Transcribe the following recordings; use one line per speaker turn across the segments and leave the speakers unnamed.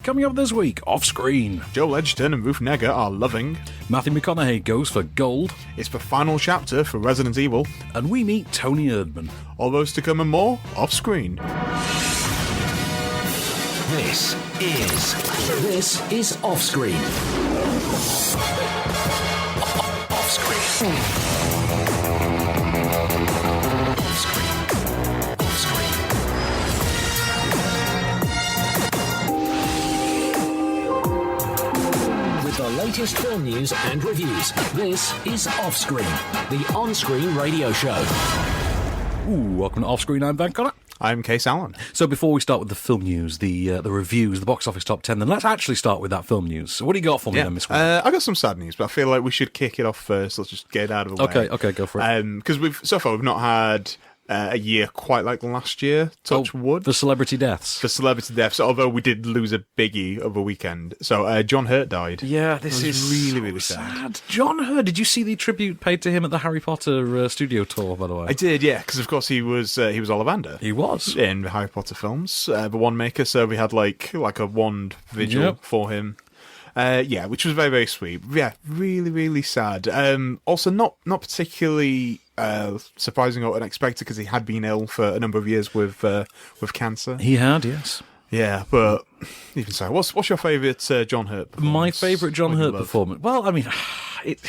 coming up this week, off screen.
Joel Edgerton and Ruth Negga are loving.
Matthew McConaughey goes for gold.
It's the final chapter for Resident Evil.
And we meet Toni Erdmann.
All those to come and more, off screen.
This is Off Screen. Off Screen. Off Screen. Off Screen. With the latest film news and reviews, this is Off Screen, the on-screen radio show.
Ooh, welcome to Off Screen. I'm Ben Connor.
I'm Kase Allen.
So before we start with the film news, the reviews, the box office top 10, then let's actually start with that film news. So what do you got for me then this week?
I got some sad news, but I feel like we should kick it off first. Let's just get it out of the way.
Okay, go for it.
Because so far we've not had a year quite like last year, touch wood.
For celebrity deaths.
For celebrity deaths, although we did lose a biggie over the weekend. So John Hurt died.
Yeah, this is
really, really sad.
John Hurt, did you see the tribute paid to him at the Harry Potter studio tour, by the way?
I did, yeah, because of course he was Ollivander.
He was.
In the Harry Potter films, the wand maker, so we had like a wand vigil for him. Which was very, very sweet. Yeah, really, really sad. Also, not particularly surprising or unexpected because he had been ill for a number of years with cancer.
He had, yes.
Yeah, but even so, what's your favourite John Hurt performance?
My favourite John Hurt performance? Well, I mean,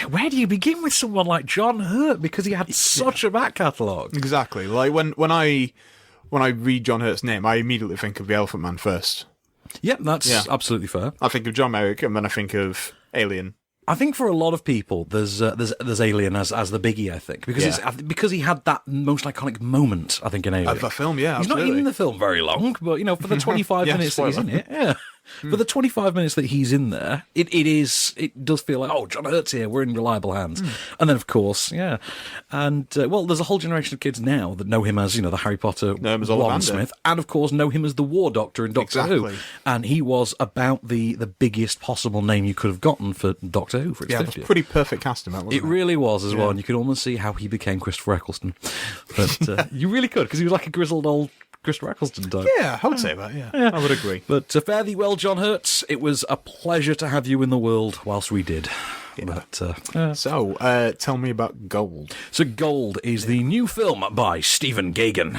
where do you begin with someone like John Hurt? Because he had such a back catalogue.
Exactly. Like when I read John Hurt's name, I immediately think of the Elephant Man first.
Yeah, that's absolutely fair.
I think of John Merrick, and then I think of Alien.
I think for a lot of people, there's Alien as the biggie. I think because he had that most iconic moment. I think in Alien,
the film, yeah,
he's
absolutely.
not in the film very long, but for the 25 minutes that he's in it, for the 25 minutes that he's in there, it does feel like, oh, John Hurt's here, we're in reliable hands. And then of course, and there's a whole generation of kids now that know him as the Harry Potter Smith, and of course know him as the War Doctor in Doctor Who, and he was about the biggest possible name you could have gotten for Doctor Who for its 50th.
It was pretty perfect casting, that wasn't it?
It really was as well, and you could almost see how he became Christopher Eccleston. But you really could, because he was like a grizzled old Christopher Eccleston type.
Yeah, I would say that, yeah. I would agree.
But fare thee well, John Hurt. It was a pleasure to have you in the world whilst we did.
Yeah.
But,
So, tell me about Gold.
So Gold is the new film by Stephen Gaghan.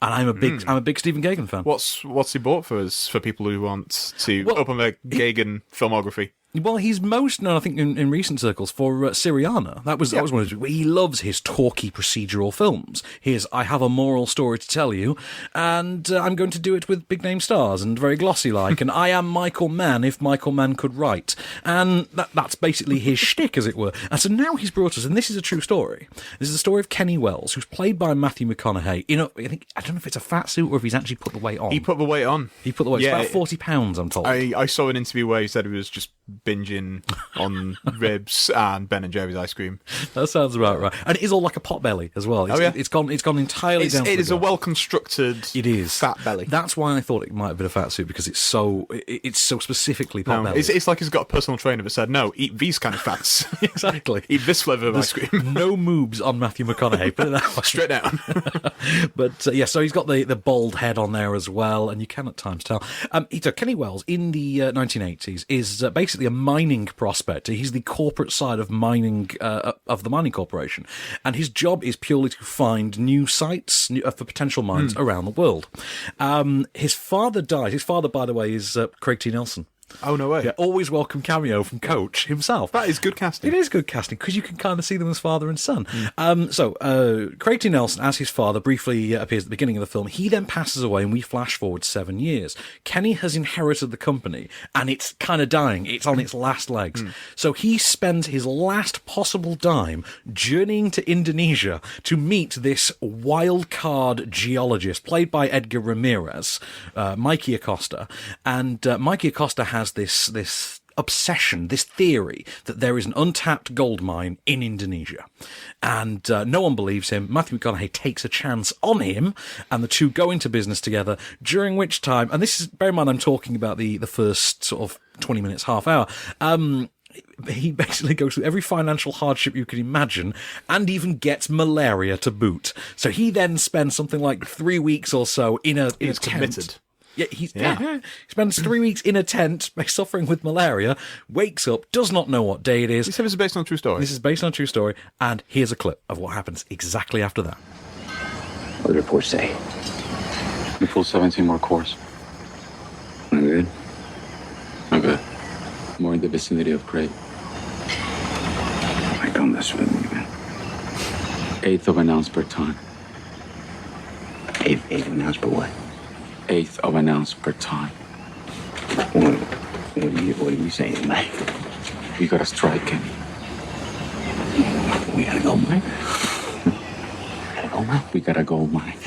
And I'm a big Stephen Gaghan fan.
What's he bought for us, for people who want to open their Gaghan filmography?
Well, he's most known, I think, in recent circles for Syriana. That was one of his. He loves his talky procedural films. Here's I have a moral story to tell you, and I'm going to do it with big name stars and very glossy like. And I am Michael Mann if Michael Mann could write, and that's basically his shtick, as it were. And so now he's brought us, and this is a true story. This is the story of Kenny Wells, who's played by Matthew McConaughey. I don't know if it's a fat suit or if he's actually put the weight on.
He put the weight on.
It's about 40 pounds, I'm told.
I saw an interview where he said he was just binging on ribs and Ben and Jerry's ice cream.
That sounds about right. And it is all like a pot belly as well. It's gone entirely down.
It is a well constructed.
It is
fat belly.
That's why I thought it might have been a fat suit, because it's so specifically pot belly.
It's like he's got a personal trainer that said, no, eat these kind of fats.
Exactly.
Eat this flavour of ice cream.
No moobs on Matthew McConaughey. Put it that way.
Straight down.
But so he's got the bald head on there as well, and you can at times tell. Kenny Wells in the 1980s is basically a mining prospector. He's the corporate side of mining of the mining corporation, and his job is purely to find new sites for potential mines around the world. His father died. His father, by the way, is Craig T. Nelson.
Oh, no way.
Yeah, always welcome cameo from Coach himself.
That is good casting.
It is good casting, because you can kind of see them as father and son. Craig T. Nelson, as his father, briefly appears at the beginning of the film. He then passes away, and we flash forward 7 years. Kenny has inherited the company, and it's kind of dying. It's on its last legs. So he spends his last possible dime journeying to Indonesia to meet this wild card geologist, played by Edgar Ramirez, Mikey Acosta. And Mikey Acosta has this obsession, this theory that there is an untapped gold mine in Indonesia. And no one believes him. Matthew McConaughey takes a chance on him, and the two go into business together, during which time, and this is, bear in mind, I'm talking about the first sort of 20 minutes, half hour, he basically goes through every financial hardship you can imagine, and even gets malaria to boot. So he then spends something like 3 weeks or so in a tent.
Committed.
Yeah, he spends 3 weeks in a tent, suffering with malaria, wakes up, does not know what day it is.
You said this is based on a true story.
This is based on a true story, and here's a clip of what happens exactly after that.
What do the reports say?
We pulled 17 more cores.
I'm good.
Not good. More in the vicinity of Crate.
I don't mess with me, man.
1/8 of an ounce per ton.
Eighth announced, but what?
1/8 of an ounce per ton.
What are you saying, Mike?
We gotta strike, Kenny.
We gotta go, Mike. Gotta go, Mike.
We gotta go, Mike.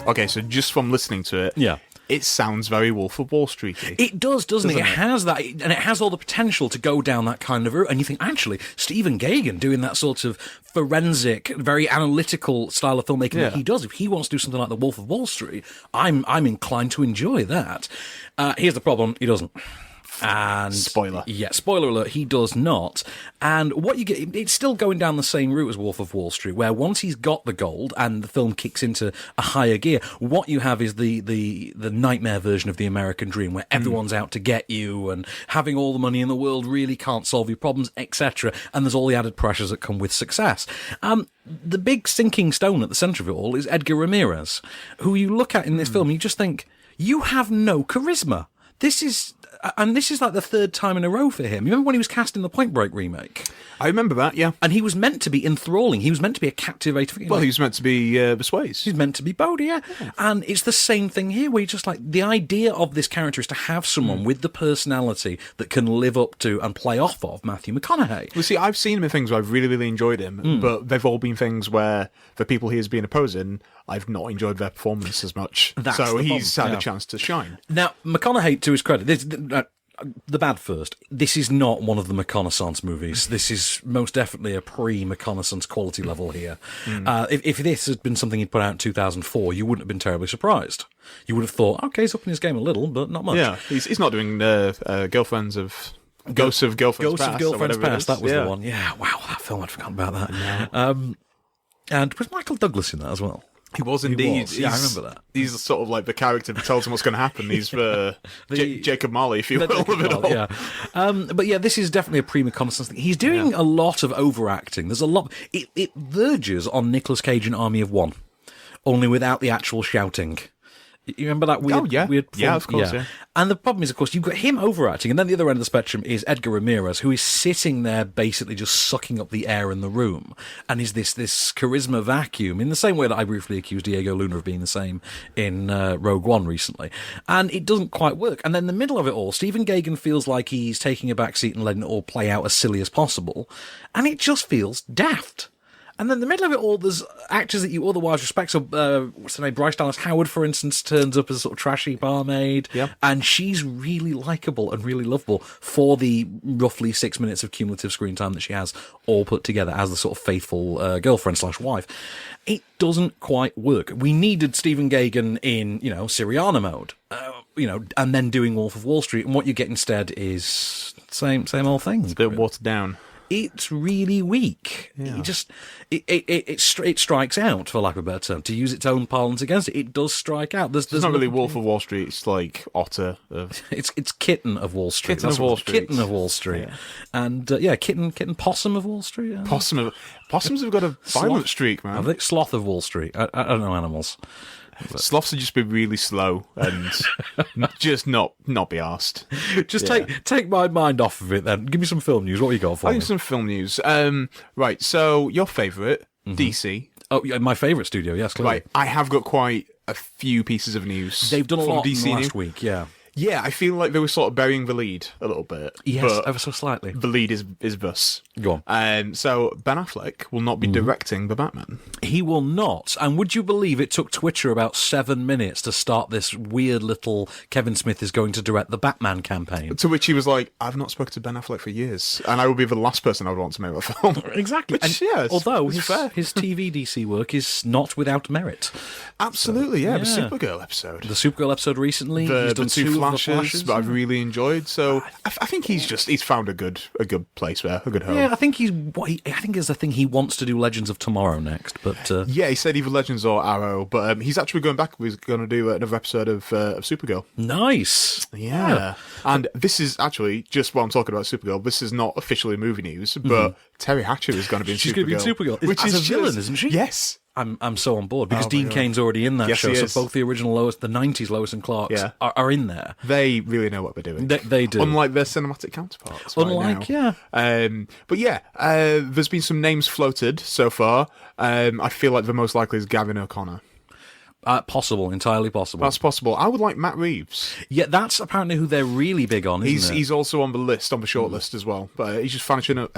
Okay, so just from listening to it,
Yeah.
it sounds very Wolf of Wall Street-y.
It doesn't it? It has that, and it has all the potential to go down that kind of route. And you think, actually, Stephen Gaghan doing that sort of forensic, very analytical style of filmmaking that he does, if he wants to do something like The Wolf of Wall Street, I'm inclined to enjoy that. Here's the problem, he doesn't. And
Spoiler.
Yeah, spoiler alert, he does not. And what you get, it's still going down the same route as Wolf of Wall Street, where once he's got the gold and the film kicks into a higher gear, what you have is the nightmare version of the American dream, where everyone's out to get you, and having all the money in the world really can't solve your problems, etc. And there's all the added pressures that come with success. The big sinking stone at the centre of it all is Edgar Ramirez, who you look at in this film, you just think, you have no charisma. This is like the third time in a row for him. You remember when he was cast in the Point Break remake?
I remember that, yeah.
And he was meant to be enthralling. He was meant to be a captivating...
Well, he was meant to be Bisways.
He's meant to be Bodhi, yeah. And it's the same thing here, where you just like, the idea of this character is to have someone with the personality that can live up to and play off of Matthew McConaughey.
Well, see, I've seen him in things where I've really, really enjoyed him, but they've all been things where the people he has been opposing, I've not enjoyed their performance as much. So he's had a chance to shine.
Now, McConaughey, to his credit, the bad first. This is not one of the McConaissance movies. This is most definitely a pre-McConaissance quality level here. If this had been something he'd put out in 2004, you wouldn't have been terribly surprised. You would have thought, okay, he's up in his game a little, but not much.
Yeah, he's not doing Girlfriends of... Ghosts of Girlfriend's Past.
Ghosts of Girlfriend's Past, that was the one. Yeah, wow, that film, I'd forgotten about that. No. And was Michael Douglas in that as well?
He was indeed.
He was. Yeah, I remember that.
He's sort of like the character that tells him what's going to happen. He's Jacob Marley, if you will.
Yeah. But yeah, this is definitely a pre-McConaissance thing. He's doing a lot of overacting. There's a lot. It verges on Nicolas Cage in Army of One, only without the actual shouting. You remember that weird... weird performance?
Yeah, of course, yeah.
And the problem is, of course, you've got him overacting, and then the other end of the spectrum is Edgar Ramirez, who is sitting there basically just sucking up the air in the room, and is this charisma vacuum, in the same way that I briefly accused Diego Luna of being the same in Rogue One recently. And it doesn't quite work. And then in the middle of it all, Stephen Gaghan feels like he's taking a backseat and letting it all play out as silly as possible, and it just feels daft. And then in the middle of it all, there's actors that you otherwise respect. So, what's her name? Bryce Dallas Howard, for instance, turns up as a sort of trashy barmaid.
Yeah.
And she's really likeable and really lovable for the roughly 6 minutes of cumulative screen time that she has, all put together as the sort of faithful girlfriend/wife. It doesn't quite work. We needed Stephen Gaghan in, Syriana mode, and then doing Wolf of Wall Street. And what you get instead is same old thing.
It's a bit watered down.
It's really weak.
Yeah.
It strikes out, for lack of a better term. To use its own parlance against it, it does strike out. There's
not really Wolf of Wall Street. It's like Otter of...
It's Kitten of Wall Street.
Kitten of Wall Street.
Kitten of Wall Street. Yeah. And Kitten Possum of Wall Street. Yeah.
Possums have got a violent streak, man.
I think Sloth of Wall Street. I don't know animals.
Sloths would just be really slow and just not be arsed.
Just take my mind off of it then. Give me some film news. What have you got for me?
I think some film news. Right, so your favourite, DC.
Oh, yeah, my favourite studio, yes, clearly.
Right, I have got quite a few pieces of news.
They've done a lot
DC
in the last week, yeah.
Yeah, I feel like they were sort of burying the lead a little bit.
Yes,
but
ever so slightly.
The lead is thus.
Go on.
So Ben Affleck will not be directing the Batman.
He will not. And would you believe it took Twitter about 7 minutes to start this weird little Kevin Smith is going to direct the Batman campaign?
To which he was like, I've not spoken to Ben Affleck for years, and I will be the last person I would want to make a film.
Exactly.
Which,
although his TV DC work is not without merit.
Absolutely, yeah. The Supergirl episode.
The Supergirl episode recently.
The
He's done
two
two
flashes, but I've really enjoyed. So I think he's found a good place there, a good home.
Yeah, I think I think it's the thing he wants to do Legends of Tomorrow next. But
yeah, he said either Legends or Arrow, but he's actually going back. He's going to do another episode of Supergirl.
Nice.
Yeah. And this is actually, just while I'm talking about Supergirl, this is not officially movie news, but Terry Hatcher is going to be in
She's
Supergirl.
going to be in Supergirl.
Which
as
is
a villain, isn't she?
Yes.
I'm so on board because
my
Dean
God.
Cain's already in that
Yes,
show,
he
so
is.
both the original the 90s Lois and Clarks are in there.
They really know what they're doing.
They do.
Unlike their cinematic counterparts.
Unlike,
right now. But yeah, there's been some names floated so far. I feel like the most likely is Gavin O'Connor.
Possible, entirely possible.
That's possible. I would like Matt Reeves.
Yeah, that's apparently who they're really big on, isn't it?
He's also on the list, on the short list as well. But he's just finishing up.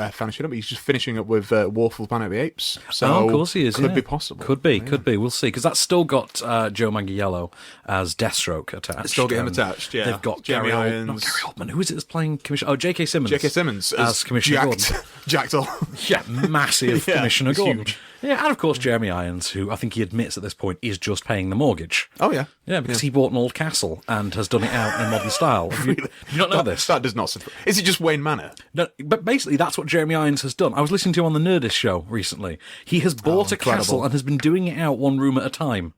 He's just finishing up with Wolf of Planet of the Apes. So
of course he is.
Could be possible.
Could be. We'll see. Because that's still got Joe Manganiello as Deathstroke attached.
Still get him attached. Yeah.
They've got
Jeremy
Gary
Irons.
Not Gary Oldman. Who is it that's playing Commissioner? Oh, J.K. Simmons.
J.K. Simmons
as Commissioner Gordon.
Jacked all.
Yeah, massive
Yeah,
Commissioner
it's
Gordon.
huge.
Yeah, and of course Jeremy Irons, who I think he admits at this point is just paying the mortgage.
Oh yeah.
Yeah, because he bought an old castle and has done it out in modern style. Did you not know this?
That does not. Is it just Wayne Manor?
No, but basically that's what Jeremy Irons has done. I was listening to him on the Nerdist show recently. He has bought a
incredible.
castle and has been doing it out one room at a time.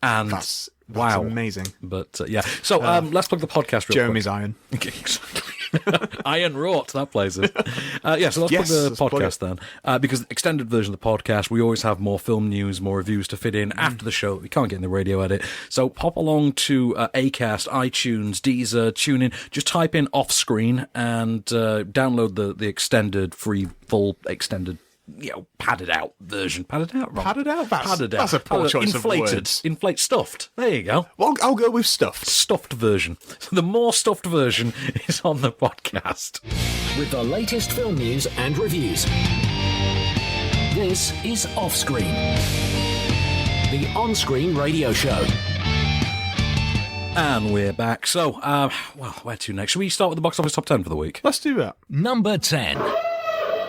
And
That's
wow,
amazing.
But yeah, so let's plug the podcast real
Jeremy's
quick.
Iron.
Exactly. Iron wrought, that place is. Yeah, so let's
Yes,
plug the
let's plug
podcast then. Because the extended version of the podcast, we always have more film news, more reviews to fit in after the show that we can't get in the radio edit. So pop along to Acast, iTunes, Deezer, TuneIn. Just type in Offscreen and download the extended, free, full, extended, padded out version. Padded out, Rob?
Padded out?
Padded out.
That's a poor choice
Inflated.
of words.
Inflate stuffed. There you go.
Well, I'll go with stuffed.
Stuffed version. So the more stuffed version is on the podcast.
With the latest film news and reviews. This is Offscreen, the on-screen radio show.
And we're back. So, where to next? Should we start with the box office top 10 for the week?
Let's do that.
Number 10.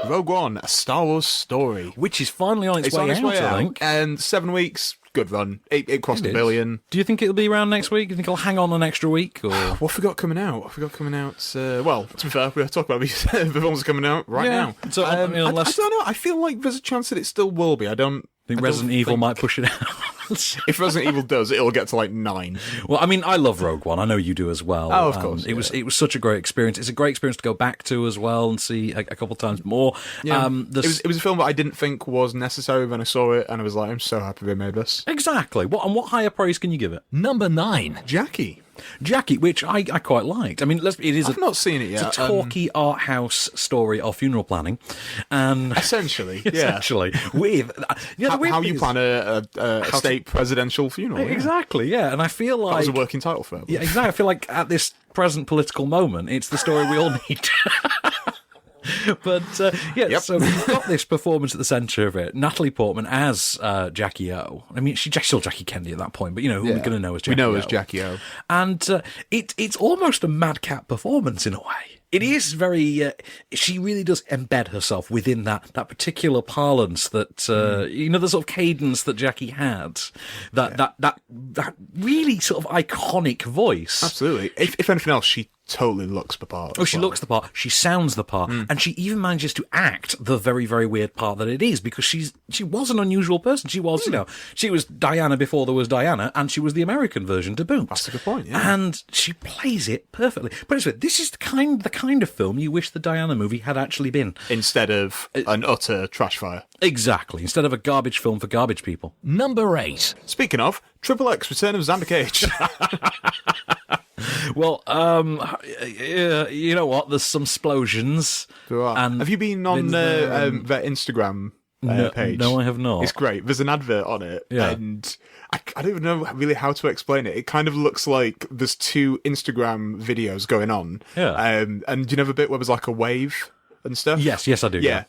Rogue One, a Star Wars story.
Which is finally on its way
on its
out,
way
I
out.
think.
And 7 weeks, good run. It crossed
It
a
is.
billion.
Do you think it'll be around next week? Do you think it'll hang on an extra week? Or
What have we got coming out? Well, to be fair, we're talking about these the films coming out right
Yeah.
now.
So, I mean,
I
unless-
don't know. I feel like there's a chance that it still will be. I don't
think
I don't
Resident Evil
think-
might push it out?
If Resident Evil does, it'll get to like 9.
Well, I mean, I love Rogue One. I know you do as well.
Oh, of course,
It was such a great experience. It's a great experience to go back to as well and see a couple of times more.
Yeah. It was a film that I didn't think was necessary when I saw it, and I was like, I'm so happy they made this.
Exactly. What higher praise can you give it?
Number 9.
Jackie, which I quite liked. I mean, it is
I've not seen it yet.
It's a talky art house story of funeral planning, and
Essentially, yeah.
essentially with the weird
How
thing
you
is-
plan a state presidential funeral. Yeah.
exactly, yeah. And I feel
That
like
was a working title for it.
yeah, exactly. I feel like at this present political moment, it's the story we all need. But
Yep.
so you've got this performance at the centre of it. Natalie Portman as Jackie O. I mean, she's still Jackie Kennedy at that point, but who we're going to know as Jackie
We know
O.
as Jackie O.
And it's almost a madcap performance in a way. It is very. She really does embed herself within that particular parlance that the sort of cadence that Jackie had. That really sort of iconic voice.
Absolutely. If anything else, she totally looks the part.
Oh, she looks the part, she sounds the part, and she even manages to act the very, very weird part that it is, because she was an unusual person. She was, she was Diana before there was Diana, and she was the American version to boot.
That's a good point, yeah.
And she plays it perfectly. But anyway, this is the kind of film you wish the Diana movie had actually been.
Instead of an utter trash fire.
Exactly, instead of a garbage film for garbage people.
Number 8.
Speaking of, Triple X, Return of Xander Cage.
Well, you know what? There's some explosions. And
Have you been on their Instagram page?
No, I have not.
It's great. There's an advert on it,
Yeah.
and I don't even know really how to explain it. It kind of looks like there's 2 Instagram videos going on.
Yeah.
And you know the bit where there's like a wave and stuff?
Yes, I do.
Yeah.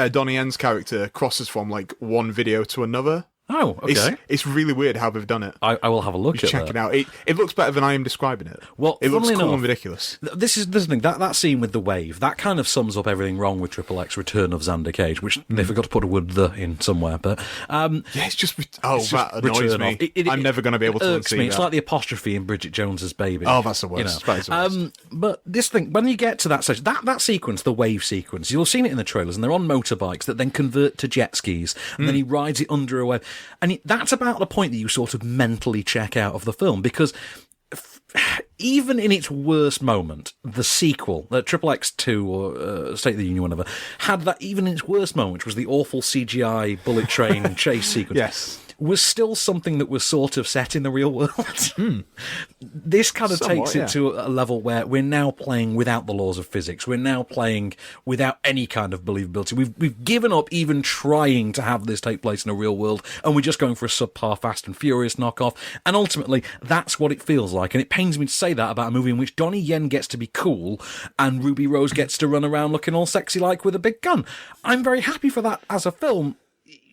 Donnie Yen's character crosses from like one video to another.
Oh, okay.
It's really weird how they've done it.
I will have a look at
Check
that.
it out. It looks better than I am describing it.
Well,
it looks
funnily
cool
enough,
and ridiculous.
This is the thing, that scene with the wave, that kind of sums up everything wrong with Triple X Return of Xander Cage, which they forgot to put a word "the" in somewhere, but...
yeah, it's just... that annoys
Return
me.
of.
I'm never going to be able to
irks
unsee
me. It's
that.
like the apostrophe in Bridget Jones's Baby.
Oh, that's the worst. That is the worst.
But this thing, when you get to that stage, that sequence, the wave sequence, you'll have seen it in the trailers, and they're on motorbikes that then convert to jet skis, and then he rides it under a wave. And that's about the point that you sort of mentally check out of the film, because even in its worst moment, the sequel, Triple X 2 or State of the Union, whatever, had that even in its worst moment, which was the awful CGI bullet train chase sequence.
Yes.
Was still something that was sort of set in the real world. This kind of takes it to a level where we're now playing without the laws of physics. We're now playing without any kind of believability. We've given up even trying to have this take place in a real world, and we're just going for a subpar Fast and Furious knockoff. And ultimately, that's what it feels like. And it pains me to say that about a movie in which Donnie Yen gets to be cool and Ruby Rose gets to run around looking all sexy like with a big gun. I'm very happy for that as a film,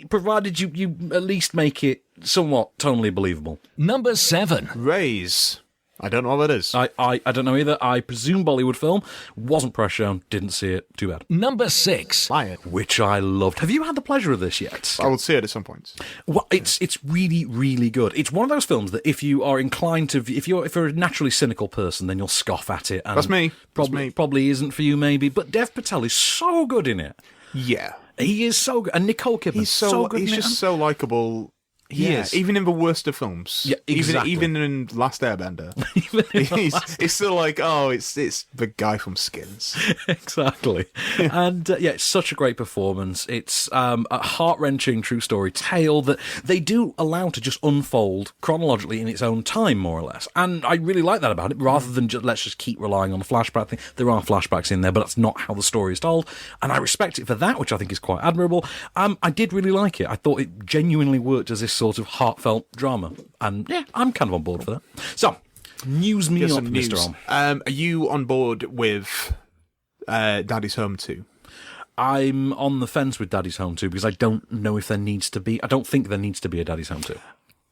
provided you at least make it somewhat tonally believable.
Number 7.
Raise. I don't know what that is.
I don't know either. I presume Bollywood film. Wasn't press shown. Didn't see it. Too bad.
Number 6.
Lion.
Which I loved. Have you had the pleasure of this yet?
I will see it at some point.
Well, it's really, really good. It's one of those films that if you are inclined to, if you're a naturally cynical person, then you'll scoff at it. And
That's me.
Probably isn't for you, maybe. But Dev Patel is so good in it.
Yeah.
He is so good. And Nicole Kidman
He's
so good
He's
in it.
just so likable.
He is.
Even in the worst of films.
Yeah, exactly.
Even in Last Airbender. He's still like, it's the guy from Skins.
Exactly. And it's such a great performance. It's a heart-wrenching true story tale that they do allow to just unfold chronologically in its own time, more or less. And I really like that about it, rather than let's just keep relying on the flashback thing. There are flashbacks in there, but that's not how the story is told. And I respect it for that, which I think is quite admirable. I did really like it. I thought it genuinely worked as this sort of heartfelt drama. And yeah, I'm kind of on board for that. So, news me up, Mr. Om.
Are you on board with Daddy's Home 2?
I'm on the fence with Daddy's Home 2 because I don't know if there needs to be... I don't think there needs to be a Daddy's Home 2.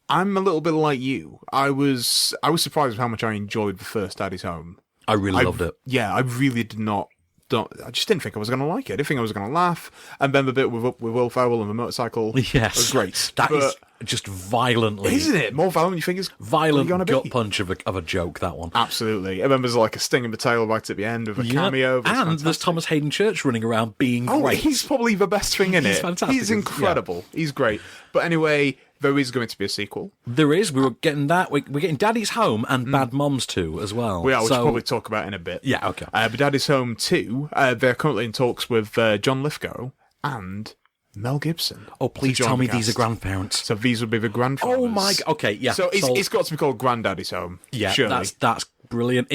I'm a little bit like you. I was surprised with how much I enjoyed the first Daddy's Home.
I really loved it.
Yeah, I really did not. I just didn't think I was going to like it. I didn't think I was going to laugh. And then the bit with Will Ferrell and the motorcycle was great.
That is just violently...
Isn't it? More violent than you think it's
violent gut punch of a joke, that one.
Absolutely. And then there's like a sting in the tail right at the end of a cameo.
And there's Thomas Hayden Church running around being great.
He's probably the best thing in it.
He's fantastic.
He's incredible. Yeah. He's great. But anyway... There is going to be a sequel. There
is. We were getting that. We're getting Daddy's Home and Bad Moms 2 as well.
We are, which we'll probably talk about in a bit.
Yeah, okay.
But Daddy's Home 2, they're currently in talks with John Lithgow and Mel Gibson.
Oh, please tell me these are grandparents.
So these would be the grandfathers.
Oh my God. Okay, yeah.
So it's got to be called Granddaddy's Home.
Yeah,
surely.
that's brilliant.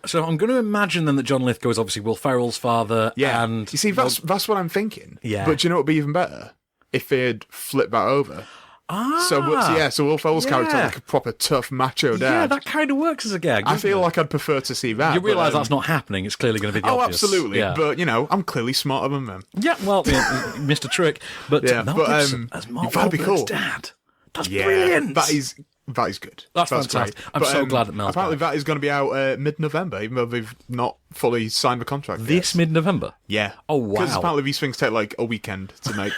So I'm going to imagine then that John Lithgow is obviously Will Ferrell's father.
Yeah.
And
you see, that's what I'm thinking.
Yeah.
But do you know what would be even better? If they'd flipped that over. So Will Ferrell's character like a proper tough macho dad.
Yeah, that kind of works as a gag.
I feel like I'd prefer to see that.
You realise that's not happening. It's clearly going to be the obvious.
Absolutely.
Yeah.
But, I'm clearly smarter than them.
Yeah, well, Mr. Trick. But Mel Gibson as Mark
that'd be cool.
Dad. That's brilliant.
That is good.
That's fantastic.
Great.
I'm so glad that Mel's
apparently
back.
That is going to be out mid-November, even though they've not fully signed the contract
This
yet.
mid-November?
Yeah.
Oh, wow.
Because apparently these things take like a weekend to make.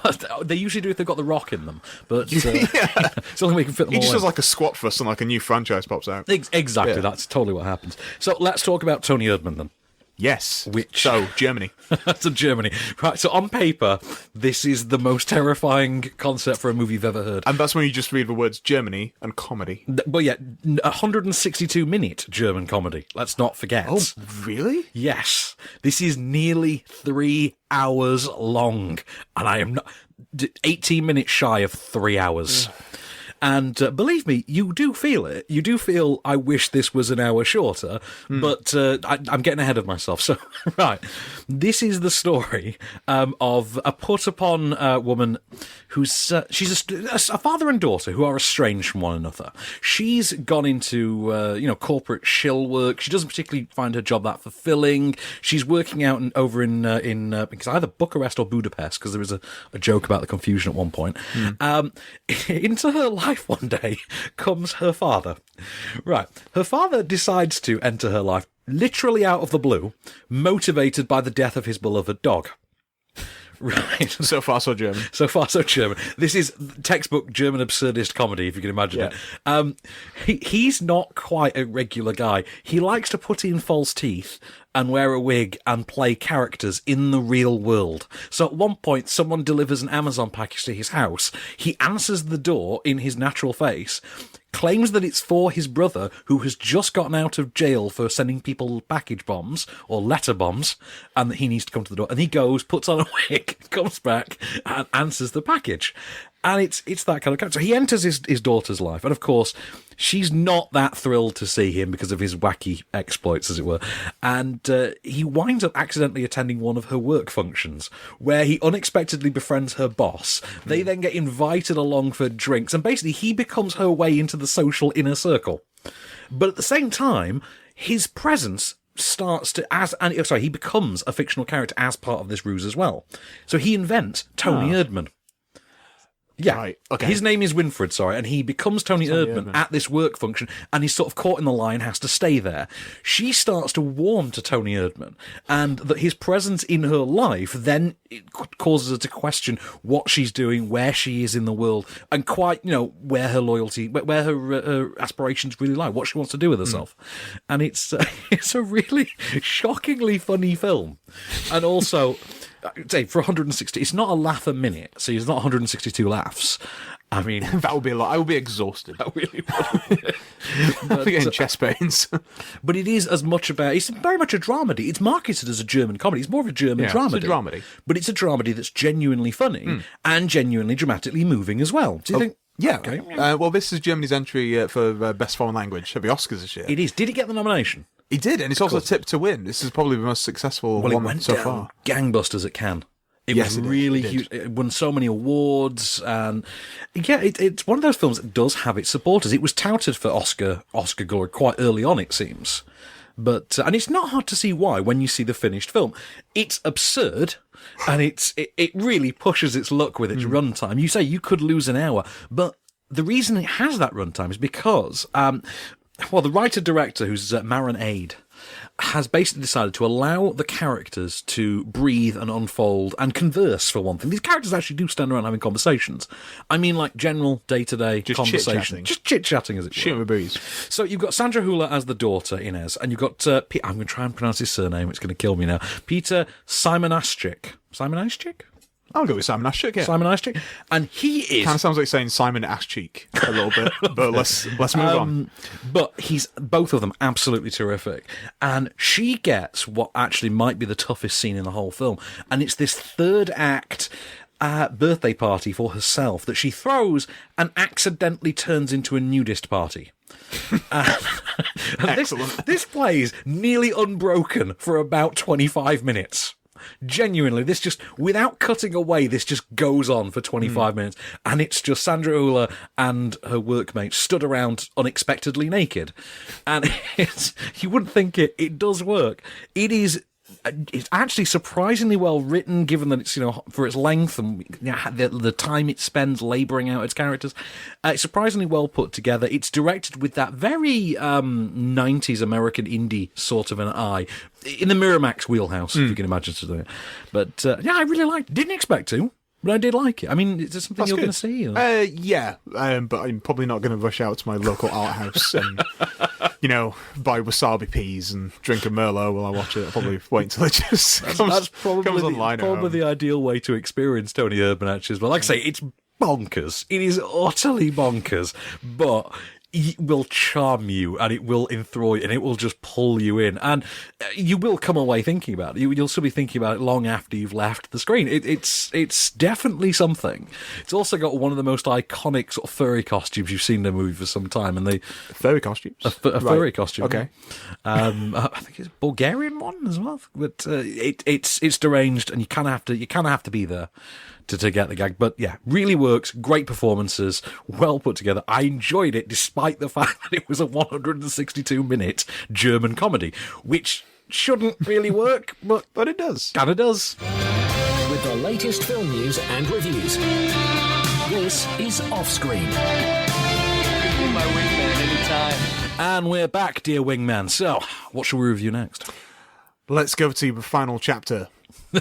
Well, they usually do if they've got The Rock in them. But it's the only way we can fit them
He
all
just
in.
does like a squat thrust and like a new franchise pops out.
Exactly. That's totally what happens. So let's talk about Toni Erdmann then.
Yes. So, Germany.
So Germany. Right, so on paper, this is the most terrifying concept for a movie you've ever heard.
And that's when you just read the words Germany and comedy.
But yeah, 162-minute German comedy. Let's not forget.
Oh, really?
Yes. This is nearly 3 hours long. And I am not... 18 minutes shy of 3 hours. And believe me, you do feel it. You do feel, I wish this was an hour shorter, but I'm getting ahead of myself. So, right. This is the story of a put-upon woman who's... she's a father and daughter who are estranged from one another. She's gone into, corporate shill work. She doesn't particularly find her job that fulfilling. She's working out over in because either Bucharest or Budapest, because there was a joke about the confusion at one point. Into her life one day comes her father. Right. Her father decides to enter her life literally out of the blue, motivated by the death of his beloved dog. Right.
So far, so German.
So far, so German. This is textbook German absurdist comedy, if you can imagine it. He's not quite a regular guy. He likes to put in false teeth and wear a wig and play characters in the real world. So at one point, someone delivers an Amazon package to his house. He answers the door in his natural face, claims that it's for his brother, who has just gotten out of jail for sending people package bombs or letter bombs, and that he needs to come to the door. And he goes, puts on a wig, comes back, and answers the package. And it's that kind of character. So he enters his daughter's life. And of course, she's not that thrilled to see him because of his wacky exploits, as it were. And he winds up accidentally attending one of her work functions, where he unexpectedly befriends her boss. They then get invited along for drinks. And basically, he becomes her way into the social inner circle. But at the same time, his presence starts to... he becomes a fictional character as part of this ruse as well. So he invents Toni Erdmann. Yeah,
right. Okay.
His name is Winfred, and he becomes Toni Erdmann at this work function, and he's sort of caught in the lie and has to stay there. She starts to warm to Toni Erdmann, and that his presence in her life then it causes her to question what she's doing, where she is in the world, and quite, where her loyalty, where her aspirations really lie, what she wants to do with herself. And it's a really shockingly funny film, and also... Say for 160, it's not a laugh a minute, so it's not 162 laughs. I mean,
that would be a lot. I would be exhausted.
That really would.
I'd be getting chest pains.
But it is as much about. It's very much a dramedy. It's marketed as a German comedy. It's more of a German dramedy.
It's a dramedy,
but it's a dramedy that's genuinely funny and genuinely dramatically moving as well. Do you think?
Yeah.
Okay.
Well, this is Germany's entry for Best Foreign Language at the Oscars this year.
It is. Did it get the nomination?
He did, and it's also tipped to win. This is probably the most successful
it
one
went
so
down
far.
Gangbusters at Cannes. It was
It did.
really
It did.
huge. It won so many awards, and it's one of those films that does have its supporters. It was touted for Oscar glory quite early on, it seems. But and it's not hard to see why when you see the finished film. It's absurd, and it really pushes its luck with its runtime. You say you could lose an hour, but the reason it has that runtime is because the writer-director, who's Maren Aid, has basically decided to allow the characters to breathe and unfold and converse, for one thing. These characters actually do stand around having conversations. I mean, like general day-to-day conversation. Just chit-chatting, as it were.
Shooting with booze.
So you've got Sandra Hüller as the daughter, Inez, and you've got... I'm going to try and pronounce his surname. It's going to kill me now. Peter Simonasczyk. Simonasczyk?
I'll go with Simon Aschik, yeah.
Simon Aschik. And he is...
Kind of sounds like saying Simon Aschik a little bit, but let's move on.
But he's both of them absolutely terrific. And she gets what actually might be the toughest scene in the whole film. And it's this third act birthday party for herself that she throws and accidentally turns into a nudist party.
Excellent.
This plays nearly unbroken for about 25 minutes. Genuinely, this just, without cutting away, this just goes on for 25 minutes, and it's just Sandra Hüller and her workmates stood around unexpectedly naked. And you wouldn't think it does work. It's actually surprisingly well written, given that it's, for its length and the time it spends labouring out its characters. It's surprisingly well put together. It's directed with that very 90s American indie sort of an eye, in the Miramax wheelhouse, if you can imagine to do it. But I really liked it. Didn't expect to, but I did like it. I mean, is there something you're going to see?
Yeah, but I'm probably not going to rush out to my local art house and, buy wasabi peas and drink a Merlot while I watch it. I'll probably wait until it just
That's
comes online.
probably the ideal way to experience Toni Erdmann, actually, as well. Like I say, it's bonkers. It is utterly bonkers, but will charm you, and it will enthrall you, and it will just pull you in, and you will come away thinking about it. You'll still be thinking about it long after you've left the screen. It's definitely something. It's also got one of the most iconic sort of furry costumes you've seen in a movie for some time, and
furry costumes,
a furry costume.
Okay,
I think it's a Bulgarian one as well, but it's deranged, and you kind of have to be there to get the gag. But yeah, really works. Great performances, well put together. I enjoyed it despite the fact that it was a 162-minute German comedy, which shouldn't really work, but it does. Kind of does.
With the latest film news and reviews, this is Offscreen.
My wingman anytime.
And we're back, dear wingman. So, what shall we review next?
Let's go to the final chapter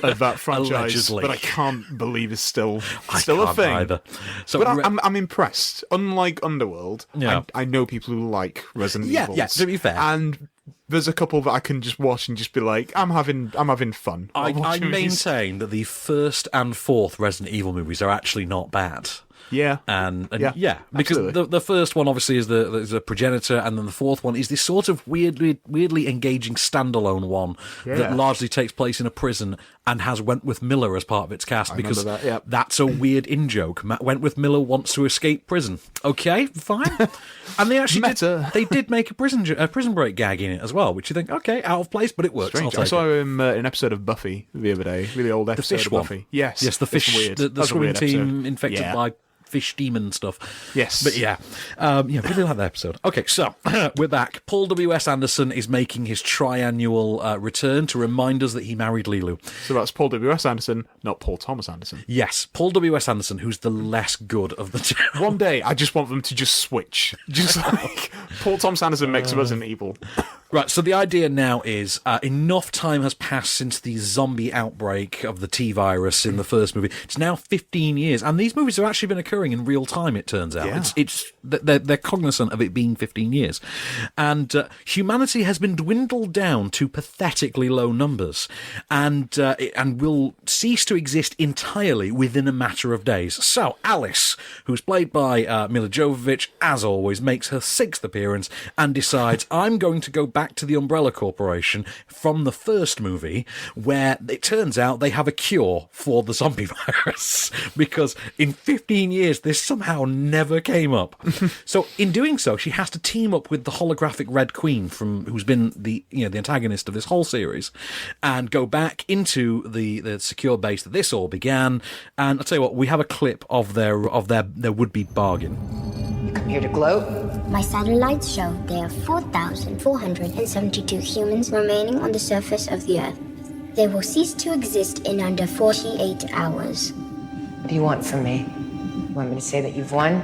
of that franchise
Allegedly.
that I can't believe is still
I
a
can't
thing.
either. So
But I'm impressed. Unlike Underworld,
Yeah.
I know people who like Resident Evil.
Yeah, to be fair.
And there's a couple that I can just watch and just be like, I'm having fun.
I
watching these.
maintain that the first and fourth Resident Evil movies are actually not bad.
Yeah.
And
Yeah,
because
absolutely.
the first one obviously is the progenitor, and then the fourth one is this sort of weirdly engaging standalone one that
Yeah.
largely takes place in a prison and has Wentworth Miller as part of its cast, because
remember that, yep.
that's a weird in-joke. Wentworth Miller wants to escape prison. Okay, fine. And they actually
Meta.
did make a prison break gag in it as well, which you think, okay, out of place, but it works.
Strange.
I'll
I
take
saw
it.
him in an episode of Buffy the other day. Really old episode
fish
of
one.
Buffy. Yes,
Yes, the
it's
fish,
weird.
the
That's a
swimming
weird
team
episode.
infected
Yeah.
by fish demon stuff.
Yes.
But yeah, really like that episode. Okay, so we're back. Paul W.S. Anderson is making his triannual return to remind us that he married Lilu.
So that's Paul W.S. Anderson, not Paul Thomas Anderson.
Yes, Paul W.S. Anderson, who's the less good of the two.
One day, I just want them to just switch. Just like Paul Thomas Anderson makes Resident Evil.
Right, so the idea now is enough time has passed since the zombie outbreak of the T-virus in the first movie. It's now 15 years, and these movies have actually been occurring in real time, it turns out.
Yeah.
They're cognizant of it being 15 years. And humanity has been dwindled down to pathetically low numbers, and will cease to exist entirely within a matter of days. So, Alice, who's played by Mila Jovovich, as always, makes her 6th appearance and decides, I'm going to go back to the Umbrella Corporation from the first movie, where it turns out they have a cure for the zombie virus, because in 15 years this somehow never came up. So in doing so, she has to team up with the holographic Red Queen, who's been the antagonist of this whole series, and go back into the secure base that this all began. And I'll tell you what, we have a clip of their would-be bargain.
You come here to gloat?
My satellites show there are 4,472 humans remaining on the surface of the Earth. They will cease to exist in under 48 hours.
What do you want from me? You want me to say that you've won?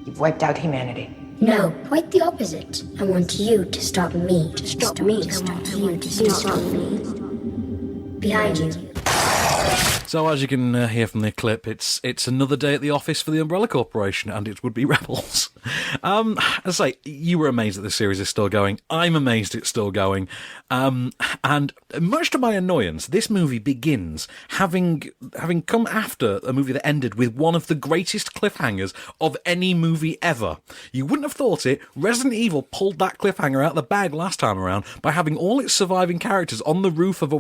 You've wiped out humanity.
No, quite the opposite. I want you to stop me. To stop me. To stop me. Behind you.
So as you can hear from the clip, it's another day at the office for the Umbrella Corporation, and it would be rebels. As I say, you were amazed that this series is still going. I'm amazed it's still going. And much to my annoyance, this movie begins having come after a movie that ended with one of the greatest cliffhangers of any movie ever. You wouldn't have thought it. Resident Evil pulled that cliffhanger out of the bag last time around by having all its surviving characters on the roof of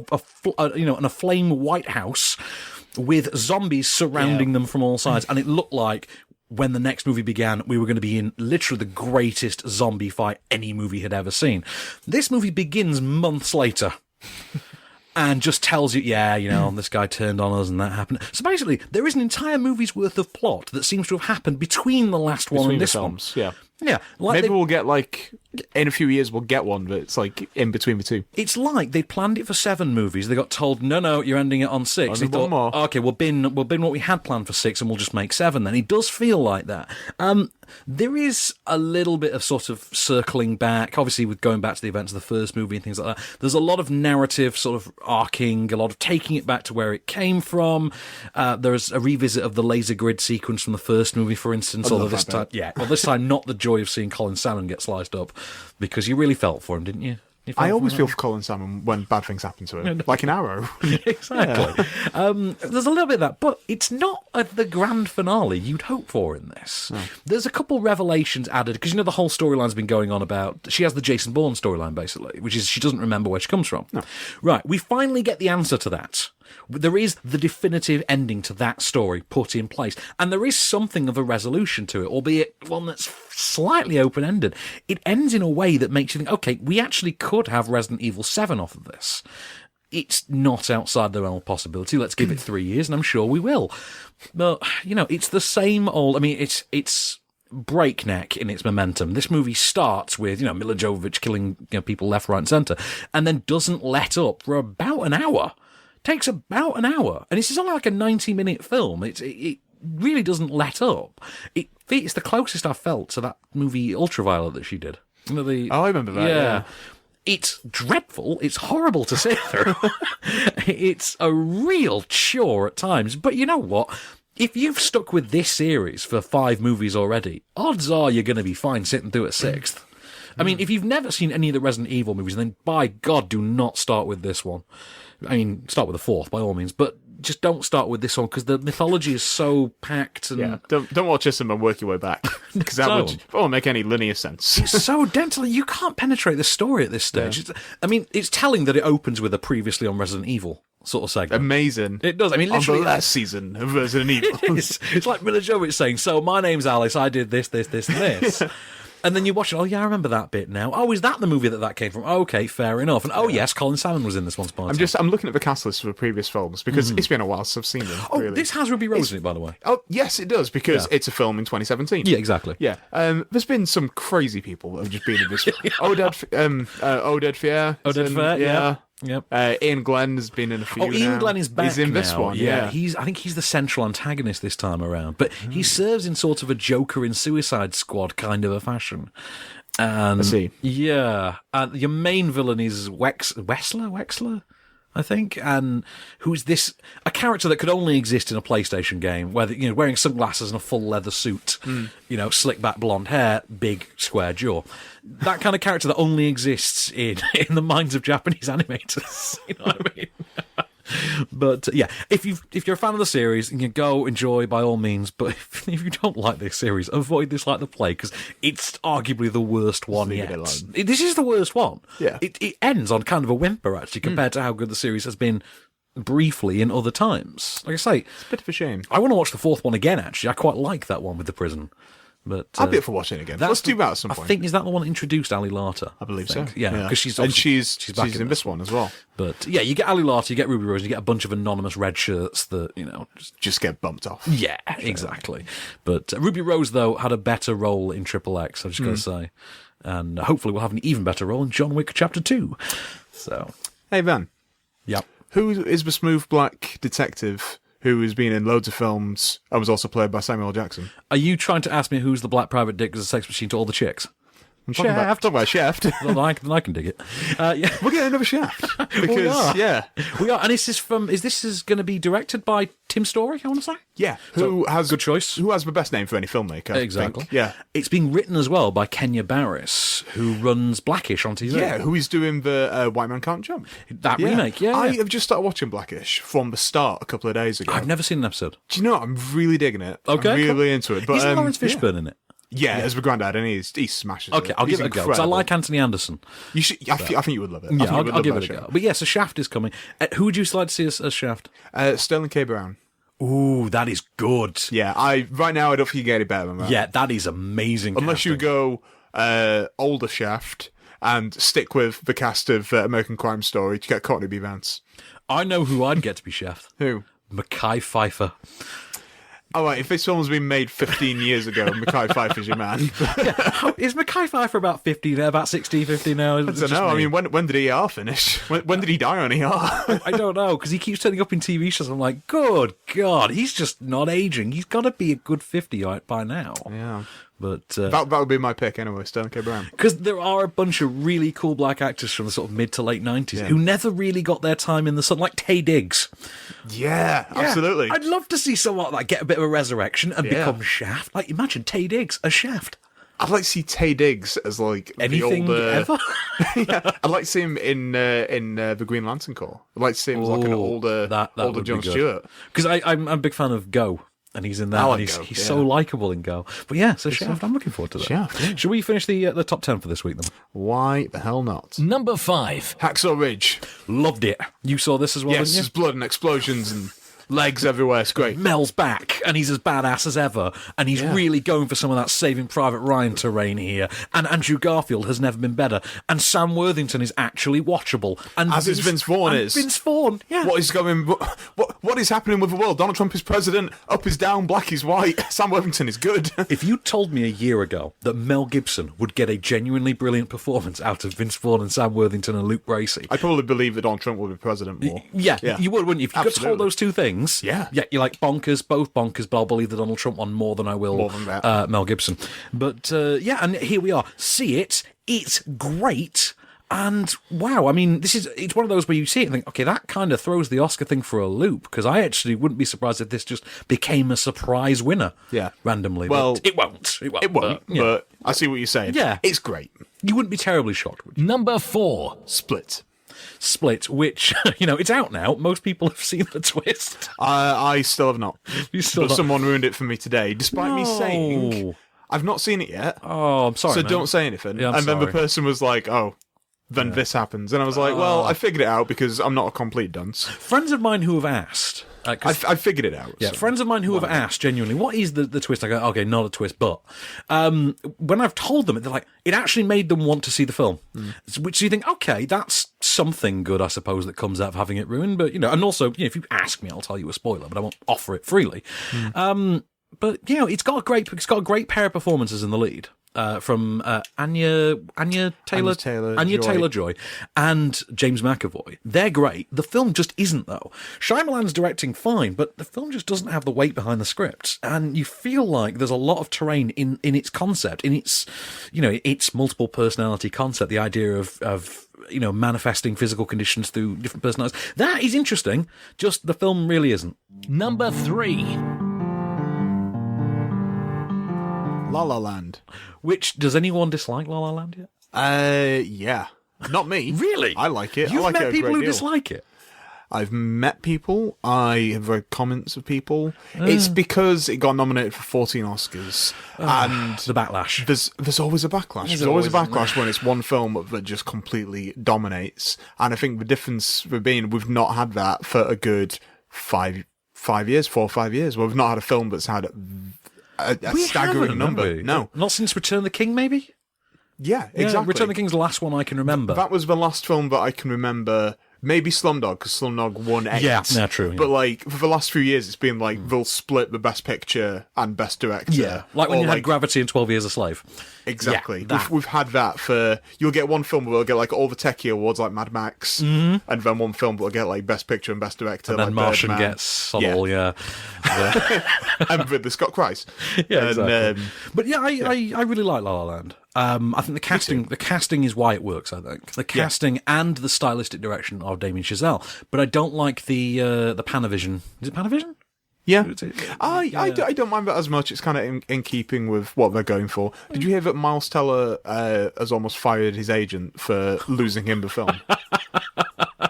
an aflame White House, with zombies surrounding them from all sides. And it looked like when the next movie began, we were going to be in literally the greatest zombie fight any movie had ever seen. This movie begins months later. And just tells you, this guy turned on us and that happened. So basically, there is an entire movie's worth of plot that seems to have happened between the last one and this one.
Yeah.
Yeah.
Maybe we'll get, in a few years we'll get one, but it's, in between the two.
It's like they planned it for 7 movies. They got told, no, you're ending it on 6.
Only
They thought,
one more.
okay, we'll bin what we had planned for 6 and we'll just make 7 then. It does feel like that. There is a little bit of sort of circling back, obviously with going back to the events of the first movie and things like that. There's a lot of narrative sort of arcing, a lot of taking it back to where it came from. There's a revisit of the laser grid sequence from the first movie, for instance. Although this time not the joy of seeing Colin Salmon get sliced up, because you really felt for him, didn't you? You felt
I always
for
feel
that
for Colin Salmon when bad things happen to him, like an arrow.
exactly. There's a little bit of that, but it's not the grand finale you'd hope for in this. No. There's a couple revelations added, because the whole storyline's been going on about, she has the Jason Bourne storyline, basically, which is she doesn't remember where she comes from. No. Right, we finally get the answer to that. There is the definitive ending to that story put in place, and there is something of a resolution to it, albeit one that's slightly open-ended. It ends in a way that makes you think, okay, we actually could have Resident Evil 7 off of this. It's not outside the realm of possibility. Let's give it 3 years, and I'm sure we will. But, it's the same old... I mean, it's breakneck in its momentum. This movie starts with, Mila Jovovich killing people left, right, and centre, and then doesn't let up for about an hour. Takes about an hour, and this is only like a 90-minute film. It really doesn't let up. It's the closest I've felt to that movie Ultraviolet that she did.
I remember that. Yeah.
It's dreadful. It's horrible to sit through. It's a real chore at times. But you know what? If you've stuck with this series for 5 movies already, odds are you're going to be fine sitting through a 6th. I mean, if you've never seen any of the Resident Evil movies, then by God, do not start with this one. I mean, start with the 4th, by all means, but just don't start with this one, because the mythology is so packed. And
yeah, don't watch this and work your way back, because that won't make any linear sense.
It's so dentally, you can't penetrate the story at this stage. Yeah. It's telling that it opens with a previously on Resident Evil sort of segment.
Amazing.
It does. I mean, literally...
On the last season of Resident Evil.
It's like Mila Jovovich saying, so my name's Alice, I did this, and this. Yeah. And then you watch it, oh yeah, I remember that bit now. Oh, is that the movie that came from? Okay, fair enough. And yes, Colin Salmon was in this once upon a time.
I'm looking at the cast list for the previous films, because it's been a while since I've seen them.
Oh,
really.
This has Ruby Rose in it, by the way.
Oh, yes, it does, because it's a film in 2017.
Yeah, exactly.
Yeah. There's been some crazy people that have just been in this. Oded Fier.
Oded Fier, yeah. Yep.
Ian Glenn has been in a few.
Ian Glenn is back.
He's in
now.
this one.
Yeah. I think he's the central antagonist this time around, but he serves in sort of a Joker in Suicide Squad kind of a fashion. And
I see.
Yeah, and your main villain is Wexler, I think, and who's a character that could only exist in a PlayStation game, where wearing sunglasses and a full leather suit, slick back blonde hair, big square jaw. That kind of character that only exists in the minds of Japanese animators. You know what I mean? But yeah, if you're a fan of the series, you go enjoy by all means. But if you don't like this series, avoid this like the plague, because it's arguably the worst one yet. This is the worst one.
Yeah,
it ends on kind of a whimper actually, compared to how good the series has been briefly in other times. Like I say,
it's a bit of a shame.
I want to watch the 4th one again. Actually, I quite like that one with the prison. But
I'll be up for watching it again. Let's do that at some point.
I think, is that the one that introduced Ali Larter?
I believe so.
Yeah, because she's
back in this one as well.
But yeah, you get Ali Larter, you get Ruby Rose, you get a bunch of anonymous red shirts that
just get bumped off.
Yeah, exactly. But Ruby Rose though had a better role in Triple X. I just got to say, and hopefully we'll have an even better role in John Wick Chapter 2. So,
hey Van.
Yep.
Who is the smooth black detective who has been in loads of films and was also played by Samuel L. Jackson?
Are you trying to ask me who's the black private dick as a sex machine to all the chicks?
I'm talking about Shaft.
Well, then I can dig it. Yeah.
We're getting another Shaft. Because,
we are.
Yeah.
We are. And is this going to be directed by Tim Story, I want to say?
Yeah. Who has
good choice.
Who has the best name for any filmmaker?
Exactly.
Yeah.
It's being written as well by Kenya Barris, who runs Blackish on TV.
Yeah, who is doing the White Man Can't Jump.
That remake, yeah.
I have just started watching Blackish from the start a couple of days ago.
I've never seen an episode.
Do you know what? I'm really digging it.
Okay.
I'm really into it. But,
isn't Lawrence Fishburne in it?
Yeah, as the granddad, and he smashes it.
Okay, I'll give it a go, because I like Anthony Anderson.
You should. I think you would love it.
Yeah, I'll give it a go. But yeah, so Shaft is coming. Who would you like to see as Shaft?
Sterling K. Brown.
Ooh, that is good.
Yeah, right now I don't think you get any better than that.
Yeah, that is amazing.
Unless you go older Shaft and stick with the cast of American Crime Story to get Courtney B. Vance.
I know who I'd get to be Shaft.
Who?
Mackay Pfeiffer.
All right, if this film was been made 15 years ago, Mackay Pfeiffer's your man.
Is Mackay Pfeiffer about 50 now, about 60, 50 now?
I don't know. I mean, when did ER finish? When did he die on ER?
I don't know, because he keeps turning up in TV shows. I'm like, good God, he's just not aging. He's got to be a good 50 by now.
Yeah.
But
that would be my pick anyway, Sterling K. Brown.
Because there are a bunch of really cool black actors from the sort of mid to late 90s who never really got their time in the sun, like Taye Diggs.
Yeah, absolutely.
I'd love to see someone like get a bit of a resurrection and become Shaft. Like, imagine Taye Diggs as Shaft.
I'd like to see Taye Diggs as like
Anything
the older.
ever?
Yeah, I'd like to see him in the Green Lantern Corps. I'd like to see him as like an older older John Stewart.
Because I'm a big fan of Go. And he's in that.
like
And he's
Go,
he's so likable in Go. But yeah, so Shaft, I'm looking forward to that.
Shaft, yeah.
Should we finish the top 10 for this week then?
Why the hell not?
Number 5.
Hacksaw Ridge.
Loved it. You saw this as well,
Yes,
didn't you?
there's blood and explosions and legs everywhere. It's great.
Mel's back, and he's as badass as ever, and he's really going for some of that Saving Private Ryan terrain here. And Andrew Garfield has never been better, and Sam Worthington is actually watchable. And
As is Vince Vaughn is.
Vince Vaughn, yeah.
What is going? What is happening with the world? Donald Trump is president. Up is down. Black is white. Sam Worthington is good.
If you told me a year ago that Mel Gibson would get a genuinely brilliant performance out of Vince Vaughn and Sam Worthington and Luke Bracey,
I probably believe that Donald Trump will be president more.
yeah, you would, wouldn't you? If you got told
Absolutely.
those two things,
Yeah.
you're like bonkers, both bonkers, but I'll believe the Donald Trump one more than I will
More than that.
Mel Gibson. But yeah, and here we are. See it. It's great. And wow, I mean, it's one of those where you see it and think, okay, that kind of throws the Oscar thing for a loop, because I actually wouldn't be surprised if this just became a surprise winner.
Yeah.
Randomly.
Well,
but it won't. It won't.
It won't.
But, yeah.
But I see what you're saying.
Yeah.
It's great.
You wouldn't be terribly shocked, would you?
Number 4.
Split.
Split, which, it's out now. Most people have seen the twist.
I still have not.
You still
but
not-
someone ruined it for me today, despite me saying
No.
I've not seen it yet.
Oh, I'm sorry,
So
man.
don't say anything.
Yeah, I'm
and then the
sorry.
person was like, "Oh, then this happens," and I was like, "Well, I figured it out because I'm not a complete dunce.
Friends of mine who have asked...
I figured it out."
Yeah,
so.
friends of mine who have asked genuinely, what is the twist? I go, okay, not a twist, but when I've told them, they're like, it actually made them want to see the film. Which you think, okay, that's something good, I suppose, that comes out of having it ruined. But and also, if you ask me, I'll tell you a spoiler, but I won't offer it freely. But it's got a great pair of performances in the lead. From Anya Taylor-Joy and James McAvoy. They're great. The film just isn't, though. Shyamalan's directing fine, but the film just doesn't have the weight behind the script. And you feel like there's a lot of terrain in its concept, in its, its multiple personality concept, the idea of manifesting physical conditions through different personalities. That is interesting, just the film really isn't.
Number 3.
La La Land.
Which, does anyone dislike La La Land yet?
Yeah. Not me.
Really?
I like it.
You've
I like
met
it a
people
great
who
deal.
dislike it?
I've met people. I have read comments of people. It's because it got nominated for 14 Oscars, and
The backlash.
there's always a backlash. There's always a backlash when it's one film that just completely dominates. And I think the difference being we've not had that for a good 4 or 5 years. Well, we've not had a film that's had a
We
staggering
haven't,
number.
have we?
No.
Not since Return of the King, maybe?
Yeah,
Yeah,
exactly.
Return of the King's the last one I can remember.
That was the last film that I can remember. Maybe Slumdog, because Slumdog won 8.
Yeah, true, yeah.
But like for the last few years, it's been like they'll split the Best Picture and Best Director.
Like when
Or,
you had Gravity and 12 Years a Slave.
Exactly.
Yeah, that.
We've had that for. You'll get one film where we'll get like all the techie awards, like Mad Max, and then one film that will get like Best Picture and Best Director.
And then
like
Martian
Birdman.
gets on all, yeah.
and with the Scott Price.
Yeah,
And,
exactly. But yeah, I really like La La Land. I think the casting is why it works, I think. The casting and the stylistic direction of Damien Chazelle. But I don't like the Panavision. Is it Panavision?
Yeah.
Is it-
I don't mind that as much. It's kind of in keeping with what they're going for. Did you hear that Miles Teller has almost fired his agent for losing him the film?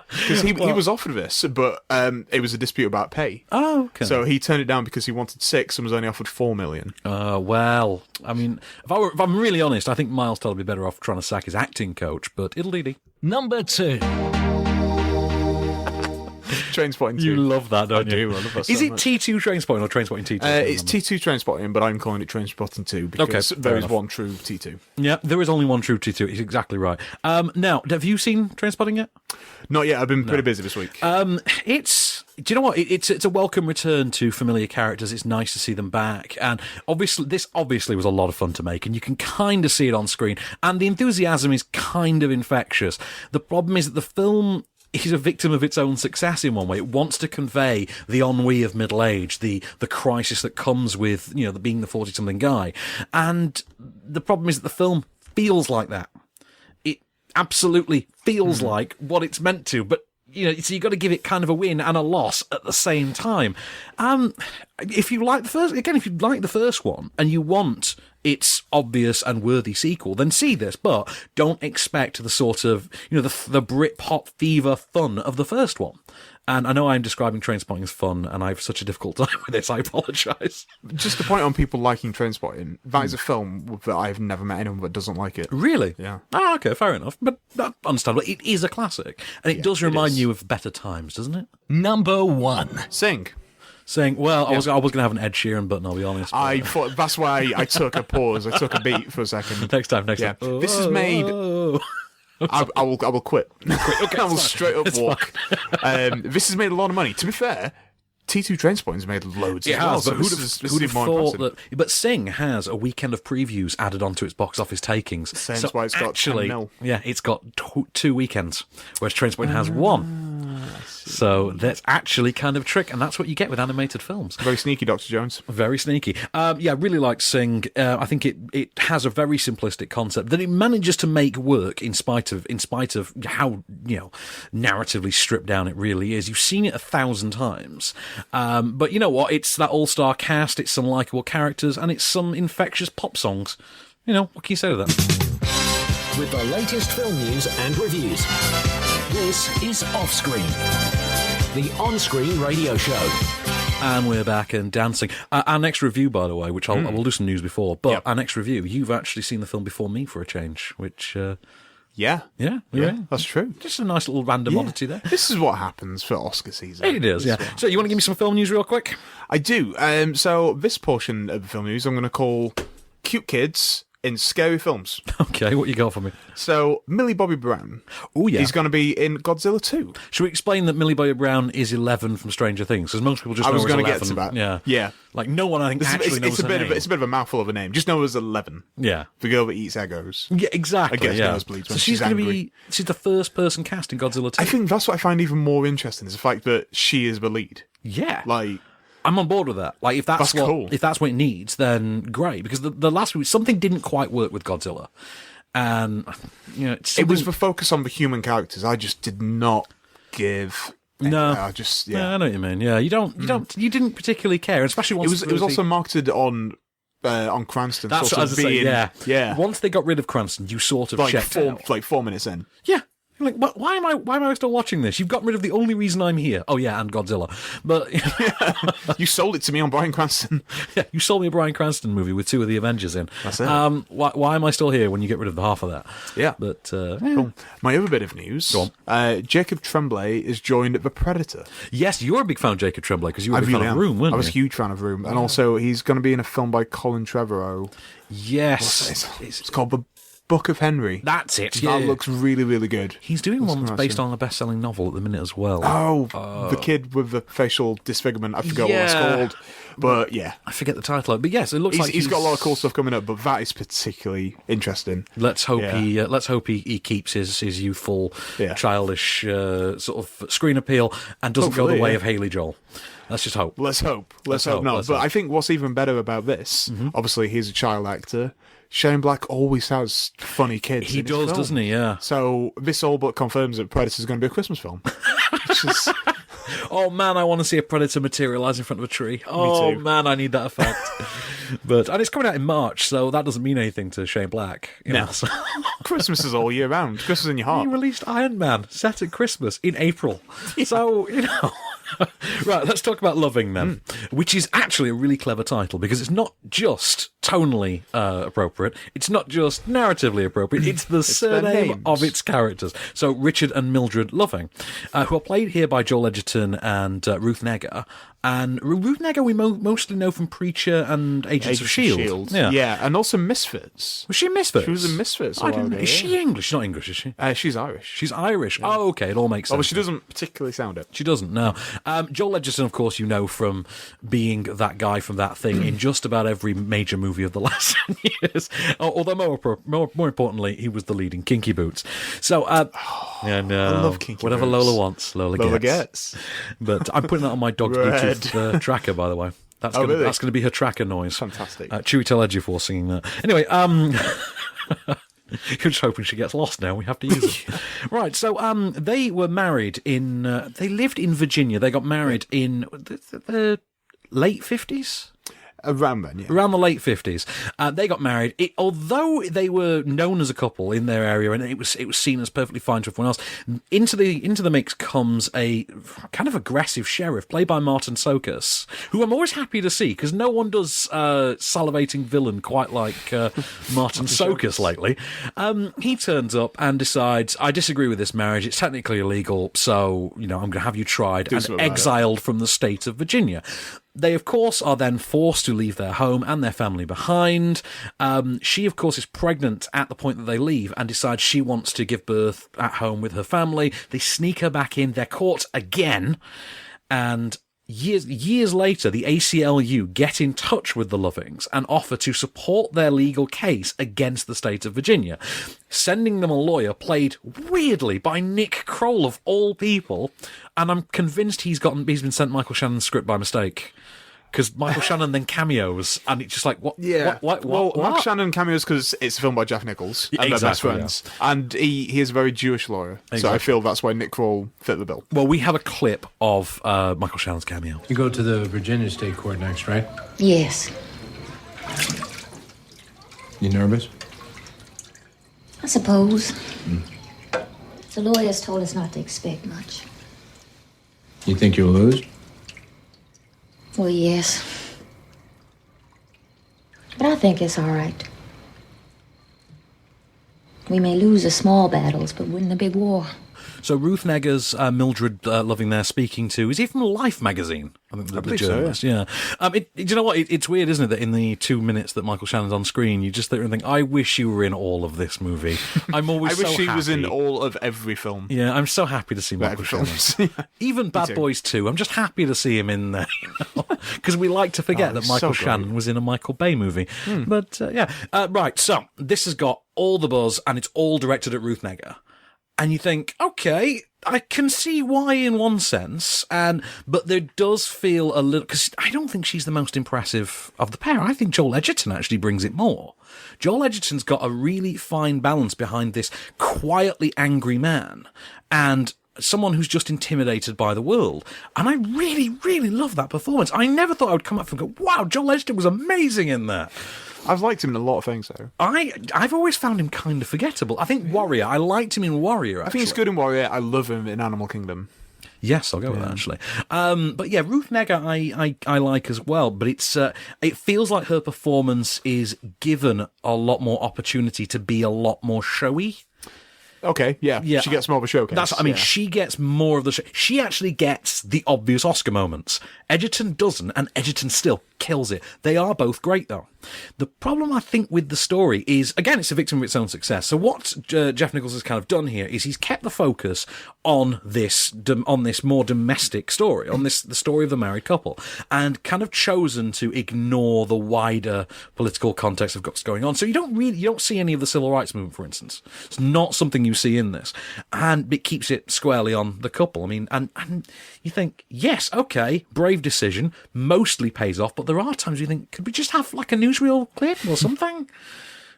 Because he was offered this, but it was a dispute about pay.
Oh, okay.
So he turned it down because he wanted 6 and was only offered 4 million.
Well, I mean, if I'm really honest, I think Miles Teller would be better off trying to sack his acting coach, but it'll do.
Number 2.
Trainspotting 2.
You love that, don't
I
you?
do, I love that
Is
so
it
much.
T2 Trainspotting or Trainspotting T2?
It's T2 Trainspotting, but I'm calling it Trainspotting 2 because
Okay,
there
fair
is
enough.
one true T2.
Yeah, there is only one true T2. He's exactly right. Now, have you seen Trainspotting yet?
Not yet. I've been pretty busy this week.
It's. Do you know what? It's a welcome return to familiar characters. It's nice to see them back, and this obviously was a lot of fun to make, and you can kind of see it on screen. And the enthusiasm is kind of infectious. The problem is that the film is a victim of its own success in one way. It wants to convey the ennui of middle age, the crisis that comes with being the 40-something guy, and the problem is that the film feels like that. It absolutely feels like what it's meant to, but. So you've got to give it kind of a win and a loss at the same time. If you like the first one and you want it's obvious and worthy sequel, then see this, but don't expect the sort of, the Britpop fever fun of the first one. And I know I'm describing Trainspotting as fun, and I have such a difficult time with this. I apologise.
Just to point on people liking Trainspotting, that is a film that I've never met anyone that doesn't like it.
Really?
Yeah.
Ah, okay, fair enough. But understandable. It is a classic, and it does remind you of better times, doesn't it?
Number 1.
Sing.
Saying, well, I was going to have an Ed Sheeran button, I'll be honest.
I thought that's why I took a pause. I took a beat for a second.
Next time.
Oh. This is made. I will quit. Okay, I will straight up walk. This has made a lot of money. To be fair, T2 Trainspotting's made loads.
It has, but who'd have thought
that?
But Sing has a weekend of previews added onto its box office takings.
Same why it's got 10 mil.
Yeah, it's got 2 weekends, whereas Trainspotting has 1. So that's actually kind of a trick, and that's what you get with animated films.
Very sneaky, Dr. Jones.
Very sneaky. Yeah, really like Sing. I think it has a very simplistic concept that it manages to make work in spite of how narratively stripped down it really is. You've seen it 1,000 times, but you know what? It's that all-star cast. It's some likable characters, and it's some infectious pop songs. What can you say to that?
With the latest film news and reviews, this is Offscreen, the on-screen radio show.
And we're back and dancing. Our next review, by the way, which I will do some news before, but our next review, you've actually seen the film before me for a change, which...
Yeah, that's true.
Just a nice little random oddity there.
This is what happens for Oscar season.
It is, yeah. So you want to give me some film news real quick?
I do. So this portion of the film news I'm going to call Cute Kids in Scary Films.
Okay, what you got for me?
So, Millie Bobby Brown.
Oh, yeah.
He's going to be in Godzilla 2.
Should we explain that Millie Bobby Brown is 11 from Stranger Things? Because most people just know her as 11. I was going to get to that. Yeah. Like, no one, I think, actually knows her name.
It's a bit of a mouthful of a name. Just know her as 11.
Yeah.
The girl that eats Eggos.
Yeah, exactly.
I guess nosebleeds when she's angry.
She's the first person cast in Godzilla 2.
I think that's what I find even more interesting, is the fact that she is the lead.
Yeah.
Like...
I'm on board with that. Like, if that's
cool.
If that's what it needs, then great. Because the last movie, something didn't quite work with Godzilla, and
it was the focus on the human characters. I just did not give.
No,
I just
I know what you mean. Yeah, you didn't particularly care, especially once
it was also marketed on Cranston.
That's
sort
what I was saying.
Yeah.
Once they got rid of Cranston, you sort of checked out.
Like 4 minutes in.
Yeah. Like, why am I still watching this? You've got rid of the only reason I'm here. Oh yeah, and Godzilla. But
you sold it to me on Bryan Cranston.
Yeah, you sold me a Bryan Cranston movie with 2 of the Avengers in.
That's it.
Why am I still here when you get rid of the half of that?
Yeah.
But
cool. My other bit of news.
Go on.
Jacob Tremblay is joined The Predator.
Yes, you're a big fan of Jacob Tremblay because you were a big fan of Room, weren't you?
I was a huge fan of Room, and also he's going to be in a film by Colin Trevorrow.
Yes,
it's called The Book of Henry.
That's it.
That looks really, really good.
He's doing one that's based on a best-selling novel at the minute as well.
Oh, the kid with the facial disfigurement. I forgot what it's called. But yeah,
I forget the title. But yes, it looks like
he's got a lot of cool stuff coming up. But that is particularly interesting.
Let's hope he keeps his youthful, childish sort of screen appeal and doesn't go the way of Haley Joel. Let's just hope.
Let's hope not. But I think what's even better about this, obviously, he's a child actor. Shane Black always has funny kids.
He does, doesn't he? Yeah.
So this all but confirms that Predator's going to be a Christmas film.
Oh man, I want to see a predator materialise in front of a tree. Oh man, I need that effect. And it's coming out in March, so that doesn't mean anything to Shane Black.
No. Christmas is all year round. Christmas in your heart.
He released Iron Man set at Christmas in April. Yeah. So, Right, let's talk about Loving then, which is actually a really clever title because it's not just tonally appropriate, it's not just narratively appropriate, it's the surname of its characters. So Richard and Mildred Loving, who are played here by Joel Edgerton and Ruth Negga. And Ruth Negga we mostly know from Preacher and Agents of S.H.I.E.L.D.
Yeah, and also Misfits.
Was she in Misfits?
She was in Misfits.
Is she English? She's not English, is she?
She's Irish.
She's Irish. Yeah. Oh, okay, it all makes sense.
Oh, but she doesn't particularly sound it.
She doesn't, no. Joel Edgerton, of course, you know from being that guy from That Thing in just about every major movie of the last 10 years. Although more importantly, he was the lead in Kinky Boots. So, I
love Kinky
whatever
Boots.
Lola wants, Lola gets. But I'm putting that on my dog's Bluetooth tracker, by the way. That's going to be her tracker noise.
Fantastic.
Chewy Tell Edgefor singing that. Anyway, you're just hoping she gets lost now. We have to use it. Right, so they were married in... they lived in Virginia. They got married in the late 50s?
Around then, yeah.
Around the late 50s. They got married. Although they were known as a couple in their area, and it was seen as perfectly fine to everyone else, into the mix comes a kind of aggressive sheriff, played by Martin Sokus, who I'm always happy to see, because no one does salivating villain quite like Martin Sokus lately. He turns up and decides, I disagree with this marriage, it's technically illegal, so, I'm going to have you tried and exiled from the state of Virginia. They, of course, are then forced to leave their home and their family behind. She, of course, is pregnant at the point that they leave and decides she wants to give birth at home with her family. They sneak her back in. They're caught again. And years later, the ACLU get in touch with the Lovings and offer to support their legal case against the state of Virginia, sending them a lawyer played weirdly by Nick Kroll of all people. And I'm convinced he's been sent Michael Shannon's script by mistake. Because Michael Shannon then cameos, and it's just like, what?
Yeah.
What?
Michael Shannon cameos because it's a film by Jeff Nichols, and they're best friends. Yeah. And he is a very Jewish lawyer, so I feel that's why Nick Kroll fit the bill.
Well, we have a clip of Michael Shannon's cameo.
You go to the Virginia State Court next, right?
Yes.
You nervous?
I suppose. The lawyers told us not to expect much.
You think you'll lose?
Well, yes. But I think it's all right. We may lose the small battles, but win the big war.
So Ruth Negga's Mildred Loving there speaking to, is he from Life magazine? I think the journalist,
so, yeah.
Do you know what? It's weird, isn't it, that in the 2 minutes that Michael Shannon's on screen, you just sit there and think, I wish you were in all of this movie. I'm always
I wish he was in all of every film.
Yeah, I'm so happy to see Michael Shannon. Even Bad Boys 2, I'm just happy to see him in there. Because we like to forget that Michael Shannon was in a Michael Bay movie. But, right, so this has got all the buzz, and it's all directed at Ruth Negga. And you think, okay, I can see why in one sense, but there does feel a little, because I don't think she's the most impressive of the pair. I think Joel Edgerton actually brings it more. Joel Edgerton's got a really fine balance behind this quietly angry man and someone who's just intimidated by the world. And I really, really love that performance. I never thought I would come up and go, wow, Joel Edgerton was amazing in that.
I've liked him in a lot of things, though.
I've always found him kind of forgettable. I think Warrior, I liked him in Warrior, actually.
I think he's good in Warrior. I love him in Animal Kingdom.
Yes, I'll go with that, actually. But yeah, Ruth Negga I like as well, but it feels like her performance is given a lot more opportunity to be a lot more showy.
Okay, yeah. She gets more of a showcase.
She gets more of the show. She actually gets the obvious Oscar moments. Edgerton doesn't, and Edgerton still kills it. They are both great, though. The problem, I think, with the story is, again, it's a victim of its own success. So what Jeff Nichols has kind of done here is he's kept the focus on this more domestic story, on the story of the married couple, and kind of chosen to ignore the wider political context of what's going on. So you don't see any of the civil rights movement, for instance. It's not something you see in this, and it keeps it squarely on the couple. I mean, and you think, yes, okay, brave decision, mostly pays off, but there are times you think, could we just have like a newsreel clip or something?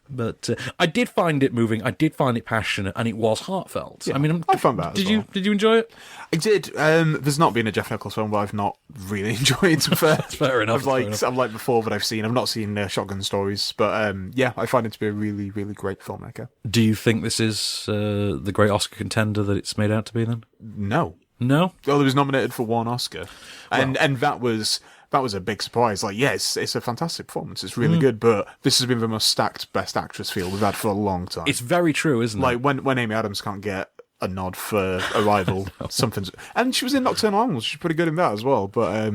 But I did find it moving. I did find it passionate, and it was heartfelt.
Yeah,
I mean,
I found that.
Did you enjoy it?
I did. There's not been a Jeff Nichols film where I've not really enjoyed.
Fair enough.
I've liked before that I've seen. I've not seen Shotgun Stories, but yeah, I find it to be a really, really great filmmaker. Do
you think this is the great Oscar contender that it's made out to be? Then
no.
Well,
it was nominated for one Oscar, and that was a big surprise. Like, yes, it's a fantastic performance. It's really good, but this has been the most stacked Best Actress field we've had for a long time.
It's very true, isn't it?
Like, when Amy Adams can't get a nod for Arrival, something's... And she was in Nocturnal Animals. She's pretty good in that as well, but,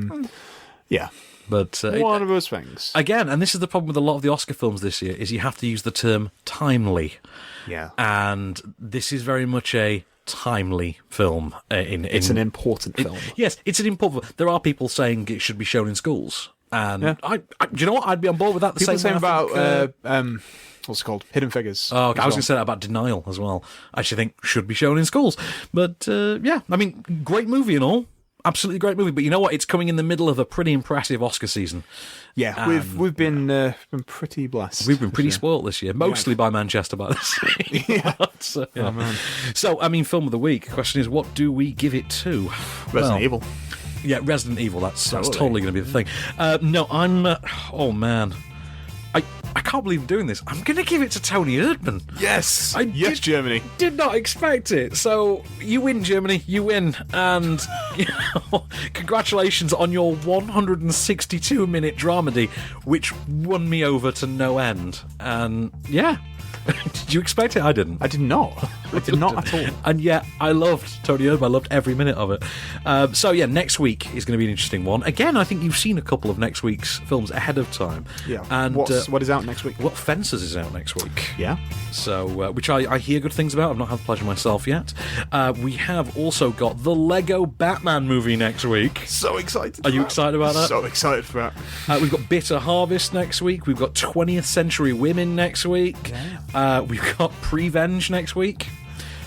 yeah.
But
one of those things.
Again, and this is the problem with a lot of the Oscar films this year, is you have to use the term timely.
Yeah.
And this is very much a timely film.
It's an important film.
Yes, it's an important. There are people saying it should be shown in schools, and do you know what? I'd be on board with that.
People saying about what's it called? Hidden Figures.
Oh, okay. I was going to say that about Denial as well. I actually think should be shown in schools. But yeah, I mean, great movie and all. Absolutely great movie, but you know what? It's coming in the middle of a pretty impressive Oscar season.
Yeah, we've been pretty blessed.
We've been pretty spoilt this year, mostly by Manchester by the Sea.
Yeah.
So, yeah.
Oh, man.
So, I mean, film of the week. The question is, what do we give it to?
Resident Evil.
Yeah, Resident Evil. That's
Totally.
totally going to be the thing. No, I'm. Oh man, I can't believe I'm doing this. I'm going to give it to Toni Erdmann.
Yes.
Yes,
Germany.
Did not expect it. So you win, Germany. You win, and congratulations on your 162-minute dramedy, which won me over to no end. And yeah. Did you expect it? I didn't.
I did not. I did not at all.
And yet, I loved Toni Erdmann. I loved every minute of it. So yeah, next week is going to be an interesting one. Again, I think you've seen a couple of next week's films ahead of time.
Yeah.
And
what is out next week?
What Fences is out next week.
Yeah.
So, which I hear good things about. I've not had the pleasure myself yet. We have also got the Lego Batman movie next week.
So excited.
Are you excited about that?
So excited for that.
We've got Bitter Harvest next week. We've got 20th Century Women next week. We've got Prevenge next week.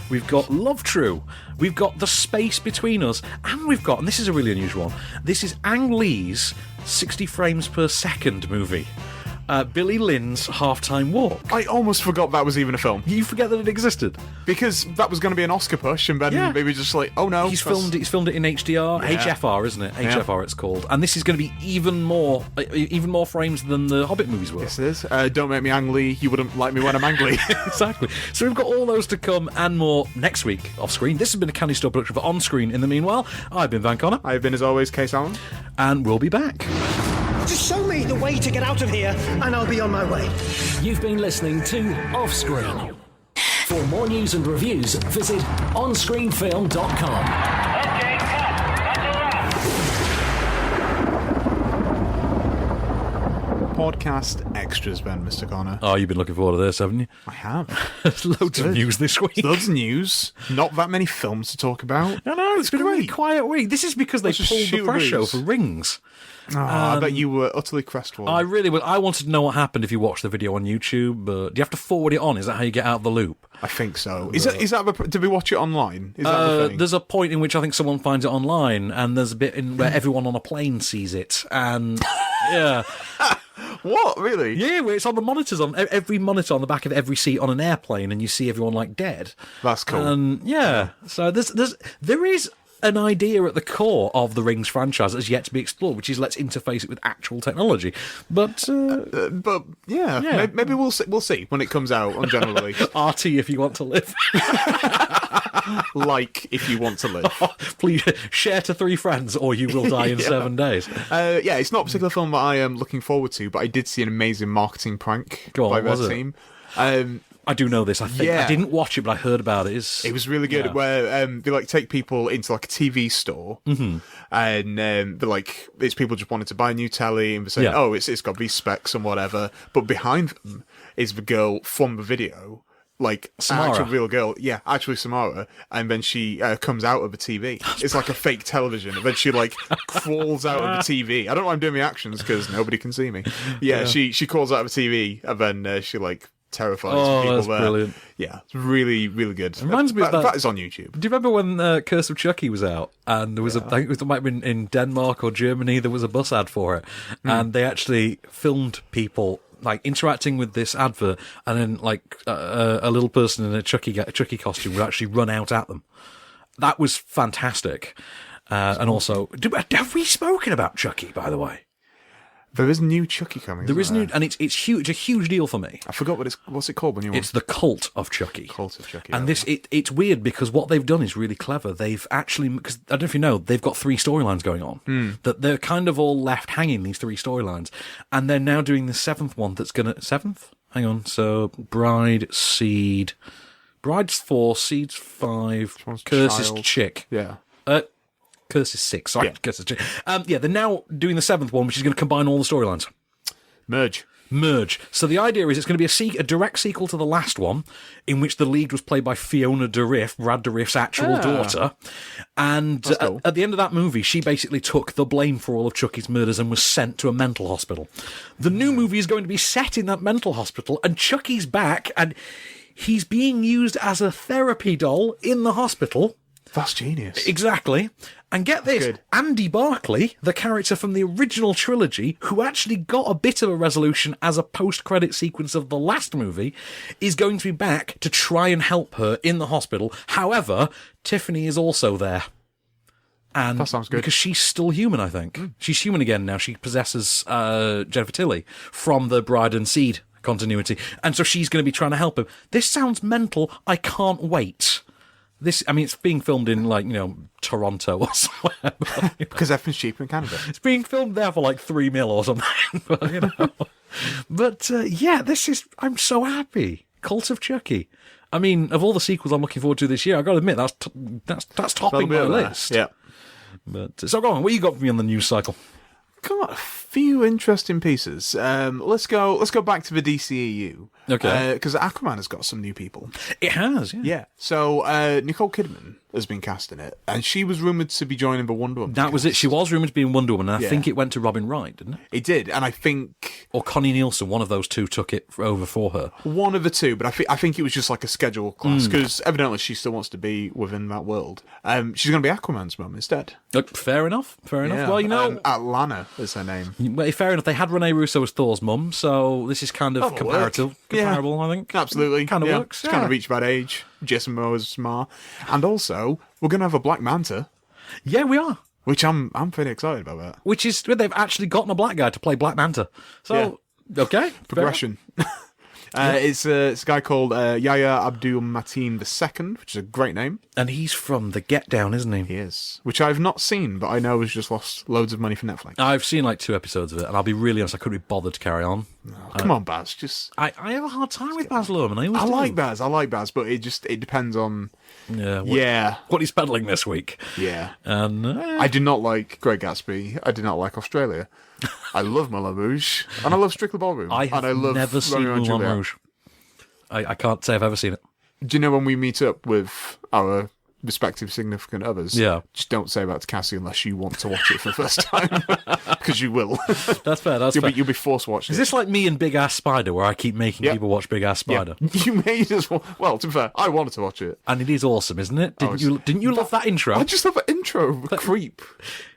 We've got Love True. We've got The Space Between Us. And we've got, and this is a really unusual one, this is Ang Lee's 60 frames per second movie. Billy Lynn's Halftime Walk.
I almost forgot that was even a film.
You forget that it existed?
Because that was going to be an Oscar push, and then maybe just like, oh no.
He's filmed it in HDR, HFR, isn't it? HFR it's called. And this is going to be even more frames than the Hobbit movies were.
Yes, it is. Don't make me Ang Lee. You wouldn't like me when I'm angry.
Exactly. So we've got all those to come and more next week off screen. This has been a Candy Store production for On Screen. In the meanwhile, I've been Van Connor.
I've been, as always, Case Allen.
And we'll be back.
Just show me the way to get out of here, and I'll be on my way.
You've been listening to Offscreen. For more news and reviews, visit onscreenfilm.com.
Okay, cut. That's a wrap.
Podcast extras, Ben, Mr. Connor.
Oh, you've been looking forward to this, haven't you?
I have.
There's loads of news this week.
Loads of news. Not that many films to talk about.
No, it's been a really quiet week. This is because they pulled the press show for Rings.
Oh, I bet you were utterly crestfallen.
I really was. I wanted to know what happened if you watched the video on YouTube. Do you have to forward it on? Is that how you get out of the loop?
I think so. Is that did we watch it online? Is that the thing?
There's a point in which I think someone finds it online, and there's a bit in where everyone on a plane sees it, and yeah.
What, really?
Yeah, where it's on the monitors, on every monitor on the back of every seat on an airplane, and you see everyone like dead.
That's cool.
And yeah, so there is an idea at the core of the Rings franchise that's yet to be explored, which is let's interface it with actual technology. But
yeah, maybe we'll see when it comes out on general release.
RT if you want to live.
Like if you want to live.
Please share to 3 friends or you will die in 7 days.
It's not a particular film that I am looking forward to, but I did see an amazing marketing prank by their team.
I do know this, I think. I didn't watch it, but I heard about it.
It was really good, where they take people into like a TV store, and they're like, it's people just wanted to buy a new telly, and they're saying, oh, it's got these specs and whatever, but behind them is the girl from the video, like
Samara.
actual real girl, actually Samara, and then she comes out of the TV. It's like a fake television, and then she like crawls out of the TV. I don't know why I'm doing the actions because nobody can see me. She crawls out of the TV, and then she like terrifies people
that's
there.
Brilliant.
Yeah, it's really, really good.
It reminds me of that.
That is on YouTube.
Do you remember when Curse of Chucky was out? And there was I think it might have been in Denmark or Germany, there was a bus ad for it. And they actually filmed people like interacting with this advert, and then like a little person in a Chucky costume would actually run out at them. That was fantastic. And also, have we spoken about Chucky, by the way?
There is new Chucky coming.
There is new, and it's huge. It's a huge deal for me.
I forgot what's it called when you.
It's the Cult of Chucky.
Cult of Chucky.
And it's weird because what they've done is really clever. They've actually, because I don't know if you know, they've got 3 storylines going on. That they're kind of all left hanging, these 3 storylines, and they're now doing the 7th one. That's gonna 7th. Hang on. So Bride's 4, Seed's 5, Curse's Chick.
Yeah.
Curse is 6. Sorry, Curse is 2. They're now doing the 7th one, which is going to combine all the storylines.
Merge.
So the idea is it's going to be a direct sequel to the last one, in which the lead was played by Fiona Dourif, Brad Dourif's actual daughter. And cool. At the end of that movie, she basically took the blame for all of Chucky's murders and was sent to a mental hospital. The new movie is going to be set in that mental hospital, and Chucky's back, and he's being used as a therapy doll in the hospital.
That's genius.
Exactly. And get this,
good.
Andy Barclay, the character from the original trilogy, who actually got a bit of a resolution as a post-credit sequence of the last movie, is going to be back to try and help her in the hospital. However, Tiffany is also there. And
that sounds good.
Because she's still human, I think. She's human again now. She possesses Jennifer Tilly from the Bride and Seed continuity. And so she's going to be trying to help him. This sounds mental. I can't wait. It's being filmed in, Toronto or somewhere.
Because everything's cheaper in Canada.
It's being filmed there for like $3 million or something. But, I'm so happy. Cult of Chucky. I mean, of all the sequels I'm looking forward to this year, I've got to admit, that's topping my list.
Yeah.
But, so go on, what you got for me on the news cycle?
Got a few interesting pieces. Let's go back to the DCEU.
Okay.
Because Aquaman has got some new people.
It has, yeah.
Yeah. So Nicole Kidman has been cast in it, and she was rumoured to be joining the Wonder Woman
That was it. She was rumoured to be in Wonder Woman, and I think it went to Robin Wright, didn't it?
It did, and I think...
Or Connie Nielsen, one of those two took it over for her.
One of the two, but I think it was just like a schedule class, because evidently she still wants to be within that world. She's going to be Aquaman's mum instead.
Fair enough.
Yeah.
Well,
Atlana is her name.
Well, fair enough. They had Rene Russo as Thor's mum, so this is kind of comparable, I think.
Absolutely.
Kind of works.
It's kind of reached that age. Jason Momoa's Ma. And also, we're going to have a Black Manta.
Yeah, we are.
Which I'm pretty excited about that.
Which is, they've actually gotten a black guy to play Black Manta. So, okay.
Progression. It's a guy called Yahya Abdul Mateen II, which is a great name.
And he's from The Get Down, isn't he?
He is. Which I've not seen, but I know has just lost loads of money for Netflix.
I've seen like 2 episodes of it, and I'll be really honest, I couldn't be bothered to carry on.
Come on, Baz.
I have a hard time with Baz Luhrmann.
I like Baz, but it depends on...
what he's peddling this week.
Yeah.
And
I do not like Great Gatsby. I do not like Australia. I love Moulin Rouge. And I love Strictly Ballroom.
I have never seen Moulin Rouge. I can't say I've ever seen it.
Do you know when we meet up with our respective significant others, just don't say that to Cassie unless you want to watch it for the first time. Because you will.
That's fair,
You'll be forced to watch it.
Is this like me and Big Ass Spider, where I keep making people watch Big Ass Spider?
Yeah. You made as well, to be fair, I wanted to watch it.
And it is awesome, isn't it? Didn't you love that intro?
I just love that intro. Creep.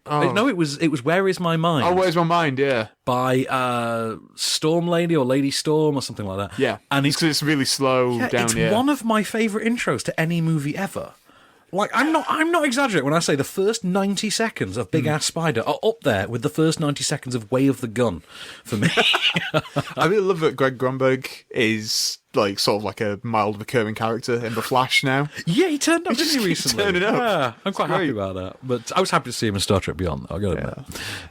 No, it was Where Is My Mind?
Oh, Where's My Mind, yeah.
By Storm Lady or Lady Storm or something like that.
Yeah, and it's really slow down.
It's one of my favourite intros to any movie ever. Like, I'm not exaggerating when I say the first 90 seconds of Big Ass Spider are up there with the first 90 seconds of Way of the Gun for me.
I really love that Greg Grunberg is like sort of like a mild recurring character in The Flash now.
Yeah, he turned up, didn't he, recently?
Turning up.
Yeah, I'm quite happy about that. But I was happy to see him in Star Trek Beyond, I'll get it.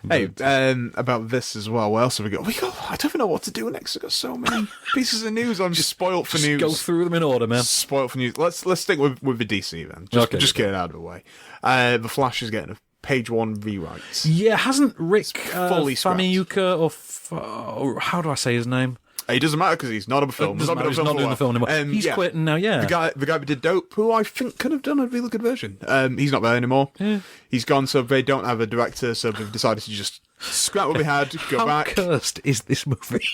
Hey, about this as well, what else have we got? I don't even know what to do next. We've got so many pieces of news. I'm just spoilt for news.
Go through them in order, man.
Spoilt for news. Let's stick with the DC then. Just get it out of the way. The Flash is getting a page 1 rewrite.
Yeah, hasn't Rick
fully
Famuyiwa or how do I say his name?
It doesn't matter because he's not on the film.
He's not doing the film anymore. He's quitting now, yeah.
The guy who did Dope, who I think could have done a really good version. He's not there anymore. Yeah. He's gone, so they don't have a director, so they've decided to just scrap what we had, go back.
How cursed is this movie?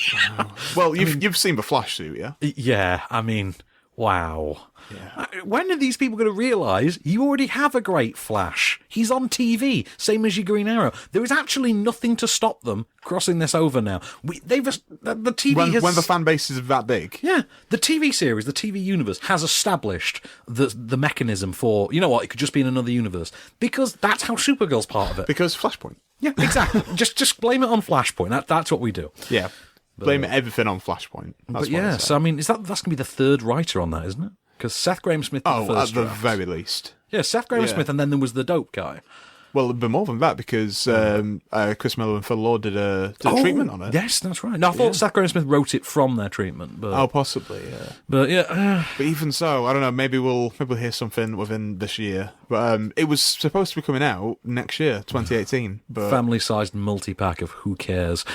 Well, you've seen The Flash suit, yeah?
Yeah, I mean, wow. Yeah. When are these people going to realise you already have a great Flash? He's on TV, same as your Green Arrow. There is actually nothing to stop them crossing this over now. The TV
when the fan base is that big.
Yeah, the TV series, the TV universe has established the mechanism for, you know what, it could just be in another universe. Because that's how Supergirl's part of it.
Because Flashpoint.
Yeah, exactly. just blame it on Flashpoint. That's what we do.
Yeah. Blame everything on Flashpoint.
So I mean, that's going to be the third writer on that, isn't it? Because Seth Grahame-Smith did the first
at the
draft.
very least.
Yeah, Seth Grahame-Smith, and then there was the Dope guy.
Well, a bit more than that, because Chris Miller and Phil Lord did a treatment on it.
Yes, that's right. No, I thought Seth Grahame-Smith wrote it from their treatment. But,
possibly, yeah.
But yeah.
But even so, I don't know, maybe we'll hear something within this year. But it was supposed to be coming out next year, 2018. But
family-sized multi-pack of who cares.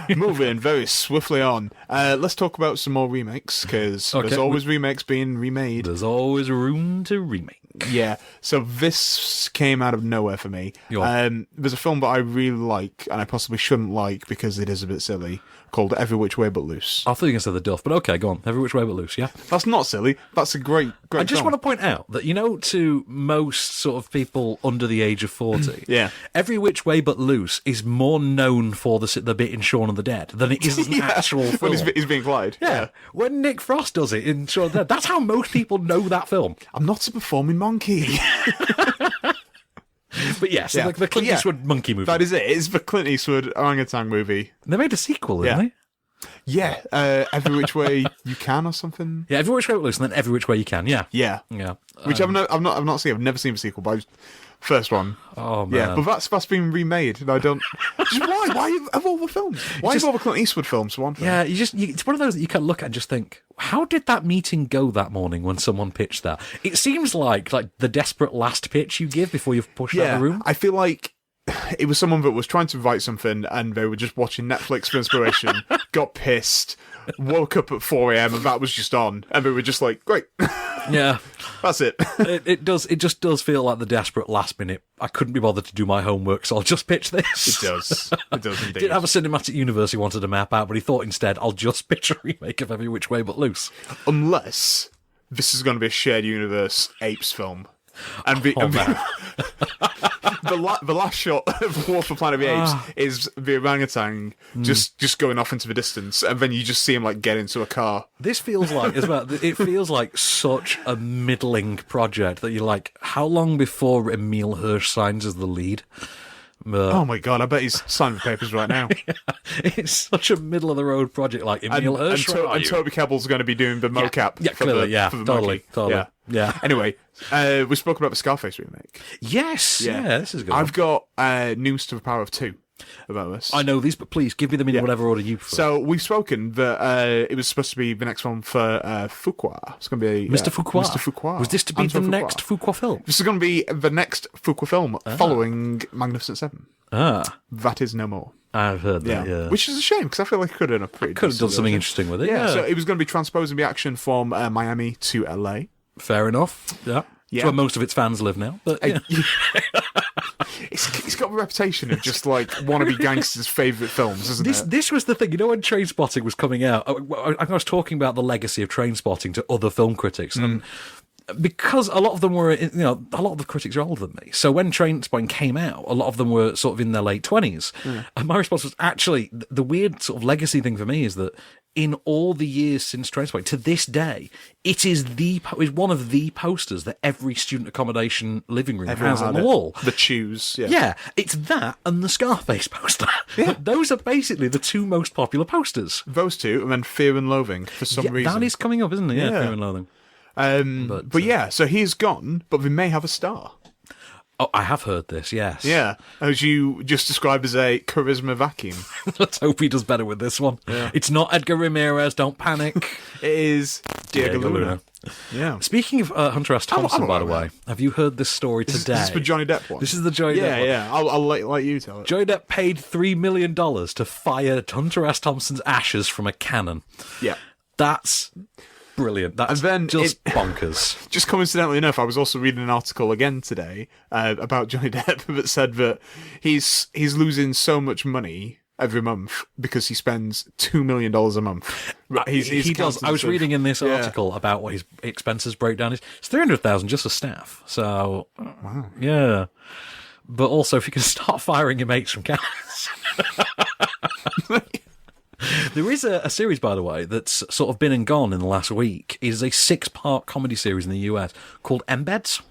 Moving very swiftly on. Let's talk about some more remakes, because there's always remakes being remade.
There's always room to remake.
Yeah, so this came out of nowhere for me. There's a film that I really like, and I possibly shouldn't like because it is a bit silly, called Every Which Way But Loose.
I thought you were going to say The Duff, but okay, go on. Every Which Way But Loose, yeah?
That's not silly. That's a great
I just
film.
want to point out that, to most sort of people under the age of 40,
yeah,
Every Which Way But Loose is more known for the bit in Shaun of the Dead than it is an actual film.
When he's being Clyde.
Yeah. When Nick Frost does it in Shaun of the Dead, that's how most people know that film.
I'm not a performing monkey.
But yes, yeah, so the Clint Eastwood monkey movie.
That is it. It's the Clint Eastwood orangutan movie.
They made a sequel, didn't they?
Yeah, Every Which Way You Can or something.
Yeah, Every Which Way Loose, and then Every Which Way You Can. Yeah,
yeah. Which I've not seen. I've never seen the sequel, but first one.
Oh man,
yeah. But that's been remade, and I don't. Why of all the films? Why of all the Clint Eastwood films? One film.
Yeah, it's one of those that you can look at and just think, how did that meeting go that morning when someone pitched that? It seems like the desperate last pitch you give before you've pushed out the room.
I feel like it was someone that was trying to write something and they were just watching Netflix for inspiration, got pissed, woke up at 4 a.m. and that was just on, and they were just like, great.
Yeah.
That's it.
It just does feel like the desperate last minute, I couldn't be bothered to do my homework, so I'll just pitch this.
It does. It does indeed.
Didn't have a cinematic universe he wanted to map out, but he thought instead, I'll just pitch a remake of Every Which Way But Loose.
Unless this is going to be a shared universe apes film. And the last shot of War for Planet of the Apes is the orangutan just going off into the distance, and then you just see him get into a car.
This feels like as well. It feels like such a middling project that you're like, how long before Emil Hirsch signs as the lead?
Oh my god! I bet he's signing the papers right now.
It's such a middle of the road project, like Emil Hirsch.
And Toby Kebbell's going to be doing the mocap.
Yeah, clearly, for the
totally.
Yeah.
Anyway, we spoke about the Scarface remake.
Yes, yeah, this is good.
I've got news to the power of 2 about this.
I know these, but please give me them in whatever order you prefer.
So we've spoken that it was supposed to be the next one for Fuqua. It's going to be
Mr. Fuqua.
Mr. Fuqua.
Was this to be
Antoine
the
Fuqua.
next Fuqua film?
This is going to be the next Fuqua film following Magnificent Seven. That is no more.
I've heard that, yeah.
Which is a shame, because I feel like it could have done a pretty
could have done something interesting with it. Yeah.
So it was going to be transposing the action from Miami to LA.
Fair enough. Yeah. It's where most of its fans live now. But
it's got a reputation of just wannabe gangsters' favourite films, isn't it?
This was the thing. You know, when Trainspotting was coming out, I was talking about the legacy of Trainspotting to other film critics, and because a lot of them were, a lot of the critics are older than me. So when Trainspotting came out, a lot of them were sort of in their late 20s. And my response was actually, the weird sort of legacy thing for me is that in all the years since Trainspotting, to this day, it is one of the posters that every student accommodation living room has on the wall.
The Choose.
Yeah, it's that and the Scarface poster. Yeah. Those are basically the two most popular posters.
Those two, and then Fear and Loathing, for some reason.
That is coming up, isn't it? Yeah, Fear and Loathing.
But so he's gone, but we may have a star.
Oh, I have heard this, yes.
Yeah, as you just described as a charisma vacuum.
Let's hope he does better with this one.
Yeah.
It's not Edgar Ramirez, don't panic.
It is Diego Luna. Yeah.
Speaking of Hunter S. Thompson, by the way, have you heard this story today?
This is the Johnny Depp one.
This is the Johnny Depp one.
Yeah. I'll let you tell it.
Johnny Depp paid $3 million to fire Hunter S. Thompson's ashes from a cannon.
Yeah.
That's brilliant. That's just bonkers.
Just coincidentally enough, I was also reading an article again today about Johnny Depp that said that he's losing so much money every month because he spends $2 million a month.
He does. I was reading in this article about what his expenses breakdown is. It's $300,000 just for staff. So,
wow.
Yeah. But also, if you can start firing your mates from cannons. There is a series, by the way, that's sort of been and gone in the last week. It is a 6-part comedy series in the US called Embeds.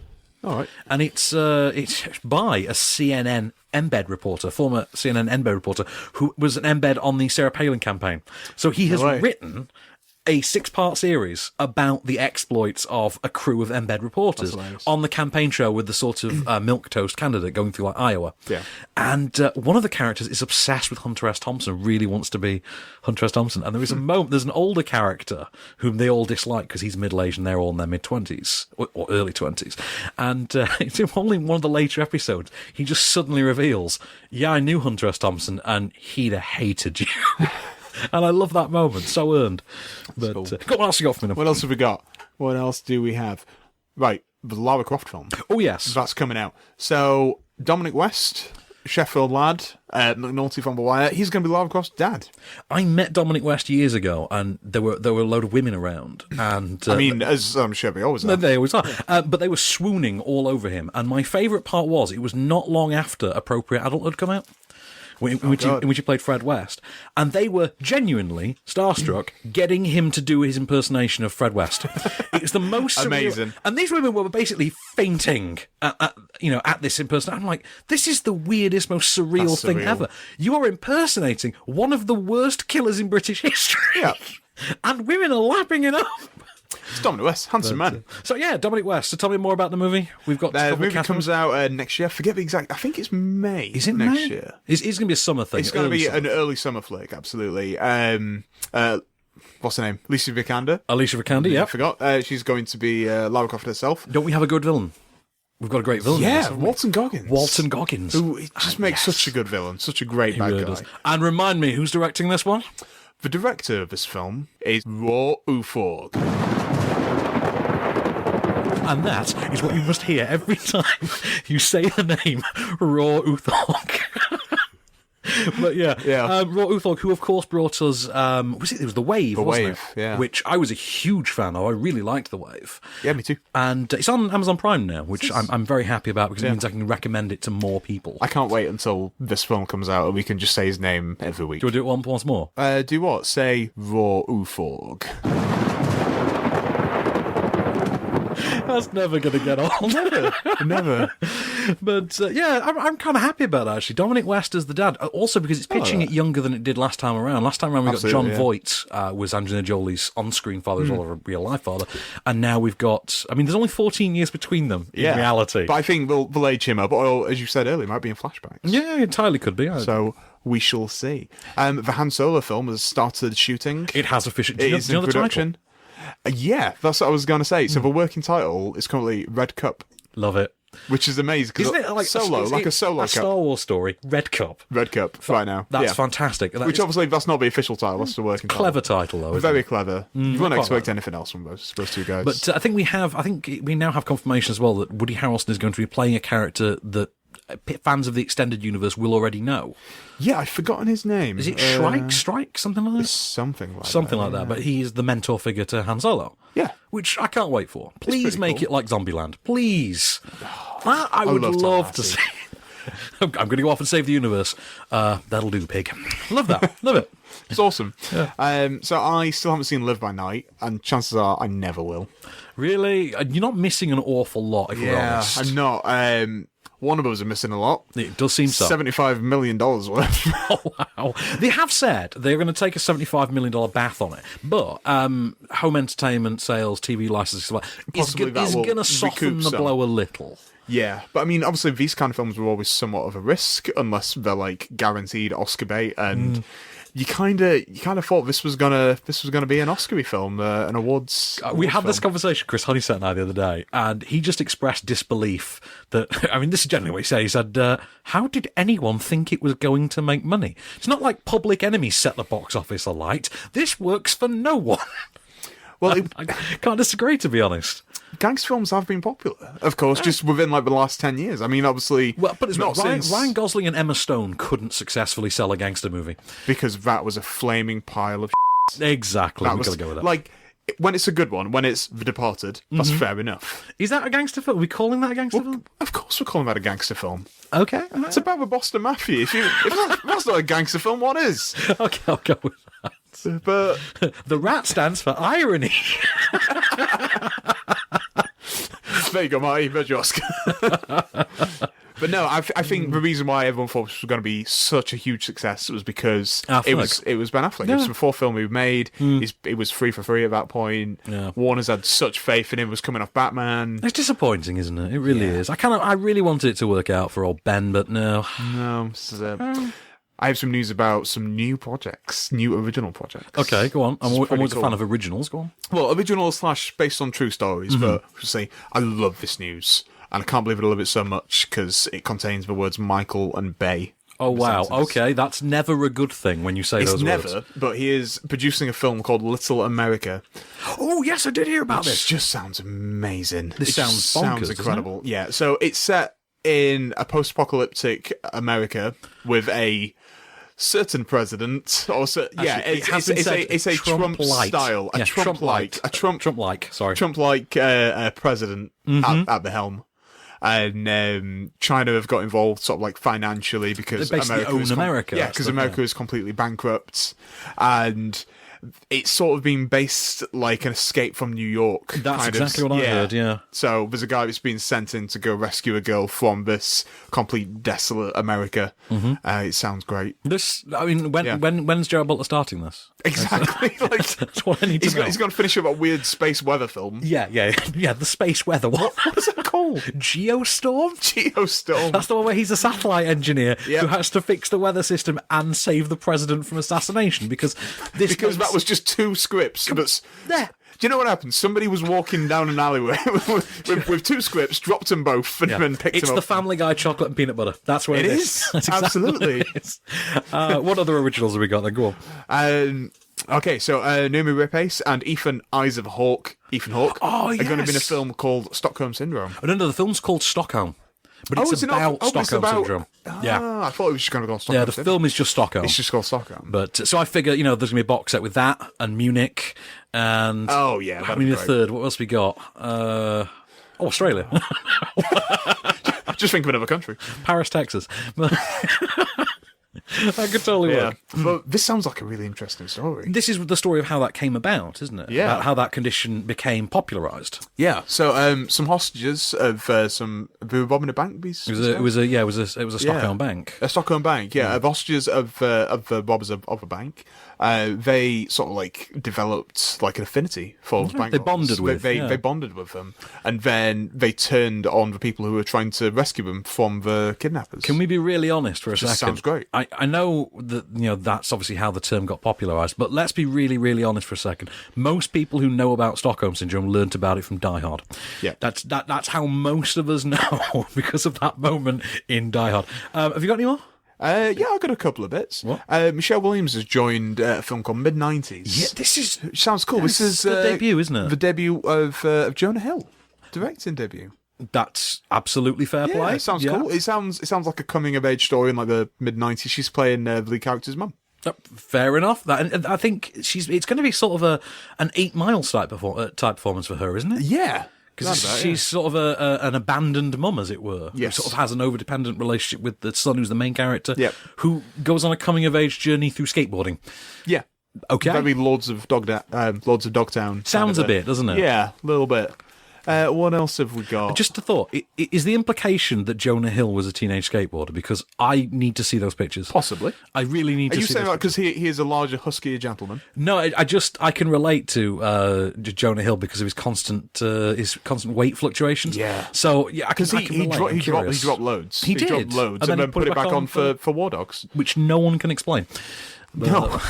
All right.
And it's by a CNN embed reporter, former CNN embed reporter, who was an embed on the Sarah Palin campaign. So he has written a 6-part series about the exploits of a crew of embed reporters on the campaign trail with the sort of milquetoast candidate going through Iowa.
Yeah.
And one of the characters is obsessed with Hunter S. Thompson, really wants to be Hunter S. Thompson. And there is a moment, there's an older character whom they all dislike because he's middle-aged and they're all in their mid-20s or early 20s. And it's only in one of the later episodes, he just suddenly reveals, I knew Hunter S. Thompson and he'd have hated you. And I love that moment. So earned. But
cool.
What else you got for me?
What else have we got? What else do we have? Right, the Lara Croft film.
Oh, yes.
That's coming out. So, Dominic West, Sheffield lad, McNulty from The Wire, he's going to be Lara Croft's dad.
I met Dominic West years ago, and there were a load of women around. And
I mean, as I'm sure they always are.
They always are. But they were swooning all over him. And my favourite part was, it was not long after Appropriate Adulthood come out. in which he played Fred West, and they were genuinely starstruck getting him to do his impersonation of Fred West. It's the most surreal.
Amazing.
And these women were basically fainting at this impersonation. I'm like, this is the weirdest, most surreal thing ever. You are impersonating one of the worst killers in British history.
Yeah.
And women are lapping it up.
It's Dominic West, handsome man.
So yeah, Dominic West. So tell me more about the movie. We've got
the movie comes out next year. I forget the exact. I think it's May.
Is it
next
May?
year?
It's going to be a summer thing.
It's going to be an early summer flick. Absolutely. What's her name? Alicia Vikander.
Yeah.
I forgot. She's going to be Lara Croft herself.
Don't we have a good villain? We've got a great villain.
Yeah, Walton Goggins. Who just makes such a good villain, such a great bad guy.
Does. And remind me, who's directing this one?
The director of this film is Raw Ufog.
And that is what you must hear every time you say the name Raw Uthog. But yeah. Raw Uthog, who of course brought us, it was The Wave, wasn't it?
Yeah.
Which I was a huge fan of. I really liked The Wave.
Yeah, me too.
And it's on Amazon Prime now, which I'm very happy about because it means I can recommend it to more people.
I can't wait until this film comes out and we can just say his name every week.
Do you want to do it once more?
Do what? Say Raw Ufog.
That's never going to get old.
Never.
But I'm kind of happy about that, actually. Dominic West as the dad. Also because it's pitching it younger than it did last time around. Last time around we got John Voight, was Angelina Jolie's on-screen father as well as a real-life father. And now we've got... I mean, there's only 14 years between them in reality.
But I think they'll age him up. Or, as you said earlier, it might be in flashbacks.
Yeah, it entirely could be.
So... we shall see. The Han Solo film has started shooting.
It has officially...
It is in production. Yeah, that's what I was going to say. So the working title is currently Red Cup.
Love it.
Which is amazing.
Isn't it like
a solo cup.
Star Wars story, Red Cup.
Red Cup, right now.
That's fantastic.
Which obviously, that's not the official title, that's the working
clever title, though, isn't
Very
it?
clever. You wouldn't expect anything else from those two guys.
But I think we now have confirmation as well that Woody Harrelson is going to be playing a character that fans of the extended universe will already know.
Yeah, I've forgotten his name.
Is it Strike? Something like that?
Something like
that. But he is the mentor figure to Han Solo.
Yeah.
Which I can't wait for. Please make it like Zombieland. Please. That I would love to see. I'm going to go off and save the universe. That'll do, pig. Love that. Love it.
It's awesome.
Yeah.
So I still haven't seen Live by Night, and chances are I never will.
Really? You're not missing an awful lot, if we're honest.
I'm not. Warner Bros. Are missing a lot.
It does seem so.
$75 million worth.
Oh, wow. They have said they're going to take a $75 million bath on it, but home entertainment sales, TV licenses, is going to soften the blow a little.
Yeah, but I mean, obviously these kind of films were always somewhat of a risk unless they're like guaranteed Oscar bait, and you kind of thought this was gonna be an Oscar-y film, an awards.
We had this conversation, Chris Honeysett and I, the other day, and he just expressed disbelief that. I mean, this is generally what he said. He said, "How did anyone think it was going to make money? It's not like Public Enemy set the box office alight. This works for no one." Well, I can't disagree, to be honest.
Gangster films have been popular, of course, just within like the last 10 years. I mean, obviously,
but it's not Ryan Gosling and Emma Stone couldn't successfully sell a gangster movie
because that was a flaming pile of
exactly. We've got to go with that.
Like when it's a good one, when it's The Departed, that's fair enough.
Is that a gangster film? Are we calling that a gangster film?
Of course, we're calling that a gangster film.
Okay,
it's about the Boston Mafia. If that's not a gangster film, what is?
Okay, I'll go with that.
But
the rat stands for irony.
There you go, Marty. There's your Oscar. But no, I think the reason why everyone thought this was going to be such a huge success was because it was Ben Affleck. Yeah. It was the fourth film he made. It was free for free at that point. Yeah. Warner's had such faith in him. Was coming off Batman.
It's disappointing, isn't it? It really is. I really wanted it to work out for old Ben, but no.
This is I have some news about some new original projects.
Okay, go on. I'm always a fan of originals. Go on.
Well, originals / based on true stories, but I love this news. And I can't believe I love it so much because it contains the words Michael and Bay.
Oh, wow. Okay, that's never a good thing when you say those words.
It's never, but he is producing a film called Little America.
Oh, yes, I did hear about this.
It just sounds amazing.
This sounds bonkers,
incredible. Yeah, so it's set in a post-apocalyptic America with a certain president, or it's a Trump style, Trump-like president at the helm. and China have got involved sort of like financially because
They basically own America.
Yeah, because America is completely bankrupt, and it's sort of been based like an escape from New York.
That's exactly what I heard, yeah.
So there's a guy that's been sent in to go rescue a girl from this complete desolate America. It sounds great.
When's Gerard Butler starting this?
Exactly.
That's what I need to know.
He's going to finish up a weird space weather film.
Yeah, the space weather. What is it called? Geostorm?
Geostorm.
That's the one where he's a satellite engineer who has to fix the weather system and save the president from assassination because
that was just two scripts.
There.
Do you know what happened? Somebody was walking down an alleyway with two scripts, dropped them both, and then picked them up.
It's the Family Guy chocolate and peanut butter. That's what it is. That's exactly
absolutely.
What it is. What other originals have we got then? Go on.
Okay, so Noomi Rapace and Ethan Hawke are going to be in a film called Stockholm Syndrome.
Oh, no, the film's called Stockholm. But it's about Stockholm Syndrome.
I thought it was just going to go on Stockholm.
Yeah, the film is just Stockholm.
It's just called Stockholm.
But so I figure, there's going to be a box set with that and Munich and the third. What else we got? Australia.
Just think of another country.
Paris, Texas. That could totally work.
But this sounds like a really interesting story.
This is the story of how that came about, isn't it?
Yeah.
About how that condition became popularised.
Yeah. So some hostages of who were robbing a bank.
It was a Stockholm bank.
A Stockholm bank. Yeah. Of hostages of the robbers of a bank. They sort of like developed like an affinity for bank
They
robbers. They bonded with them, and then they turned on the people who were trying to rescue them from the kidnappers.
Can we be really honest for a second?
Sounds great.
I know that that's obviously how the term got popularised, but let's be really, really honest for a second. Most people who know about Stockholm Syndrome learnt about it from Die Hard.
Yeah,
that's how most of us know because of that moment in Die Hard. Have you got any more?
I've got a couple of bits.
What?
Michelle Williams has joined a film called Mid-90s.
Yeah, this is...
Sounds cool. This is
the debut, isn't it?
The debut of Jonah Hill. Directing debut.
That's absolutely fair play.
It sounds cool. It sounds like a coming-of-age story in like the mid-90s. She's playing the lead character's mum.
Fair enough. And I think it's going to be sort of an 8 Mile type performance for her, isn't it?
Yeah.
Because she's sort of an abandoned mum, as it were.
Yes.
Who sort of has an over-dependent relationship with the son, who's the main character,
who
goes on a coming-of-age journey through skateboarding.
Yeah.
Okay.
Very Lords of Dogtown.
Sounds a bit, doesn't it?
Yeah, a little bit. What else have we got?
Just a thought. Is the implication that Jonah Hill was a teenage skateboarder? Because I need to see those pictures.
Possibly.
I really need to see those.
Are you saying that because he is a larger, huskier gentleman?
No, I can relate to Jonah Hill because of his constant weight fluctuations.
Yeah.
So, yeah, because
he dropped loads.
He did.
Dropped loads and then put it back on for War Dogs.
Which no one can explain.
No,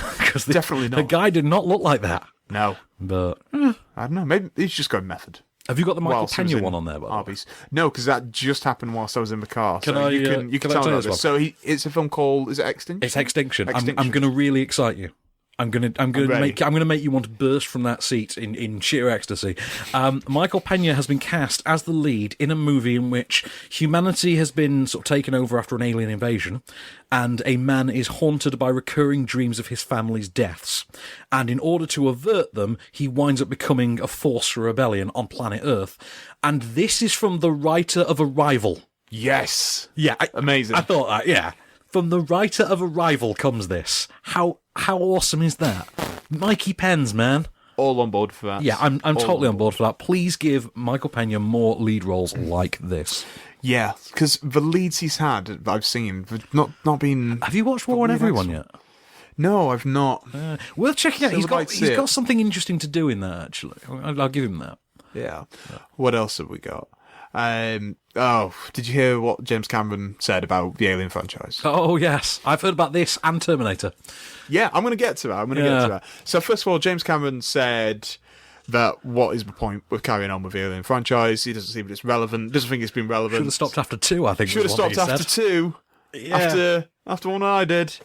definitely not.
The guy did not look like that.
No.
But
I don't know. Maybe he's just going method.
Have you got the Michael Pena one on there?
Arby's? No, because that just happened whilst I was in the car.
Can
so
I?
You can tell me about this. So it's a film called. Is it Extinction?
It's Extinction. I'm going to really excite you. I'm going to make you want to burst from that seat in sheer ecstasy. Michael Pena has been cast as the lead in a movie in which humanity has been sort of taken over after an alien invasion, and a man is haunted by recurring dreams of his family's deaths. And in order to avert them, he winds up becoming a force for rebellion on planet Earth. And this is from the writer of Arrival.
Yes.
Yeah.
Amazing.
I thought that, yeah. From the writer of Arrival comes this. How awesome is that? Mikey Pence, man.
All on board for that.
Yeah, I'm totally on board for that. Please give Michael Pena more lead roles like this.
Yeah, because the leads he's had that I've seen have not been...
Have you watched War on Everyone yet?
No, I've not.
Worth checking out. He's got something interesting to do in that, actually. I'll give him that.
Yeah. What else have we got? Did you hear what James Cameron said about the Alien franchise?
Oh, yes. I've heard about this and Terminator.
Yeah, I'm going to get to that. So first of all, James Cameron said that what is the point with carrying on with the Alien franchise? He doesn't see that it's relevant. Doesn't think it's been relevant.
Should have stopped after 2, I think.
Should have stopped after 2. Yeah. After one I did.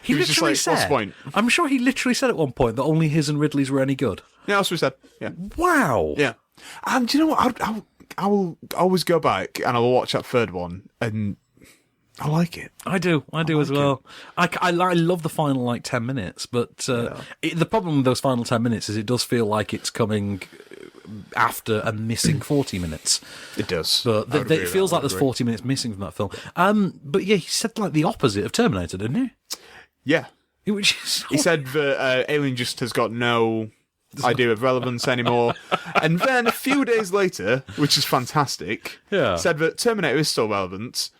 He literally
just like,
said,
what's the point?
I'm sure he literally said at one point that only his and Ridley's were any good.
Yeah, that's what he said. Yeah.
Wow.
Yeah. And do you know what? I will always go back and I will watch that third one, and I like it.
I do as well. I love the final 10 minutes, but the problem with those final 10 minutes is it does feel like it's coming after a missing 40 minutes.
It does.
But it feels like there's 40 minutes missing from that film. But yeah, he said like the opposite of Terminator, didn't he?
Yeah.
Which is
He said that Alien just has got no idea of relevance anymore. And then a few days later, which is fantastic, said that Terminator is still relevant.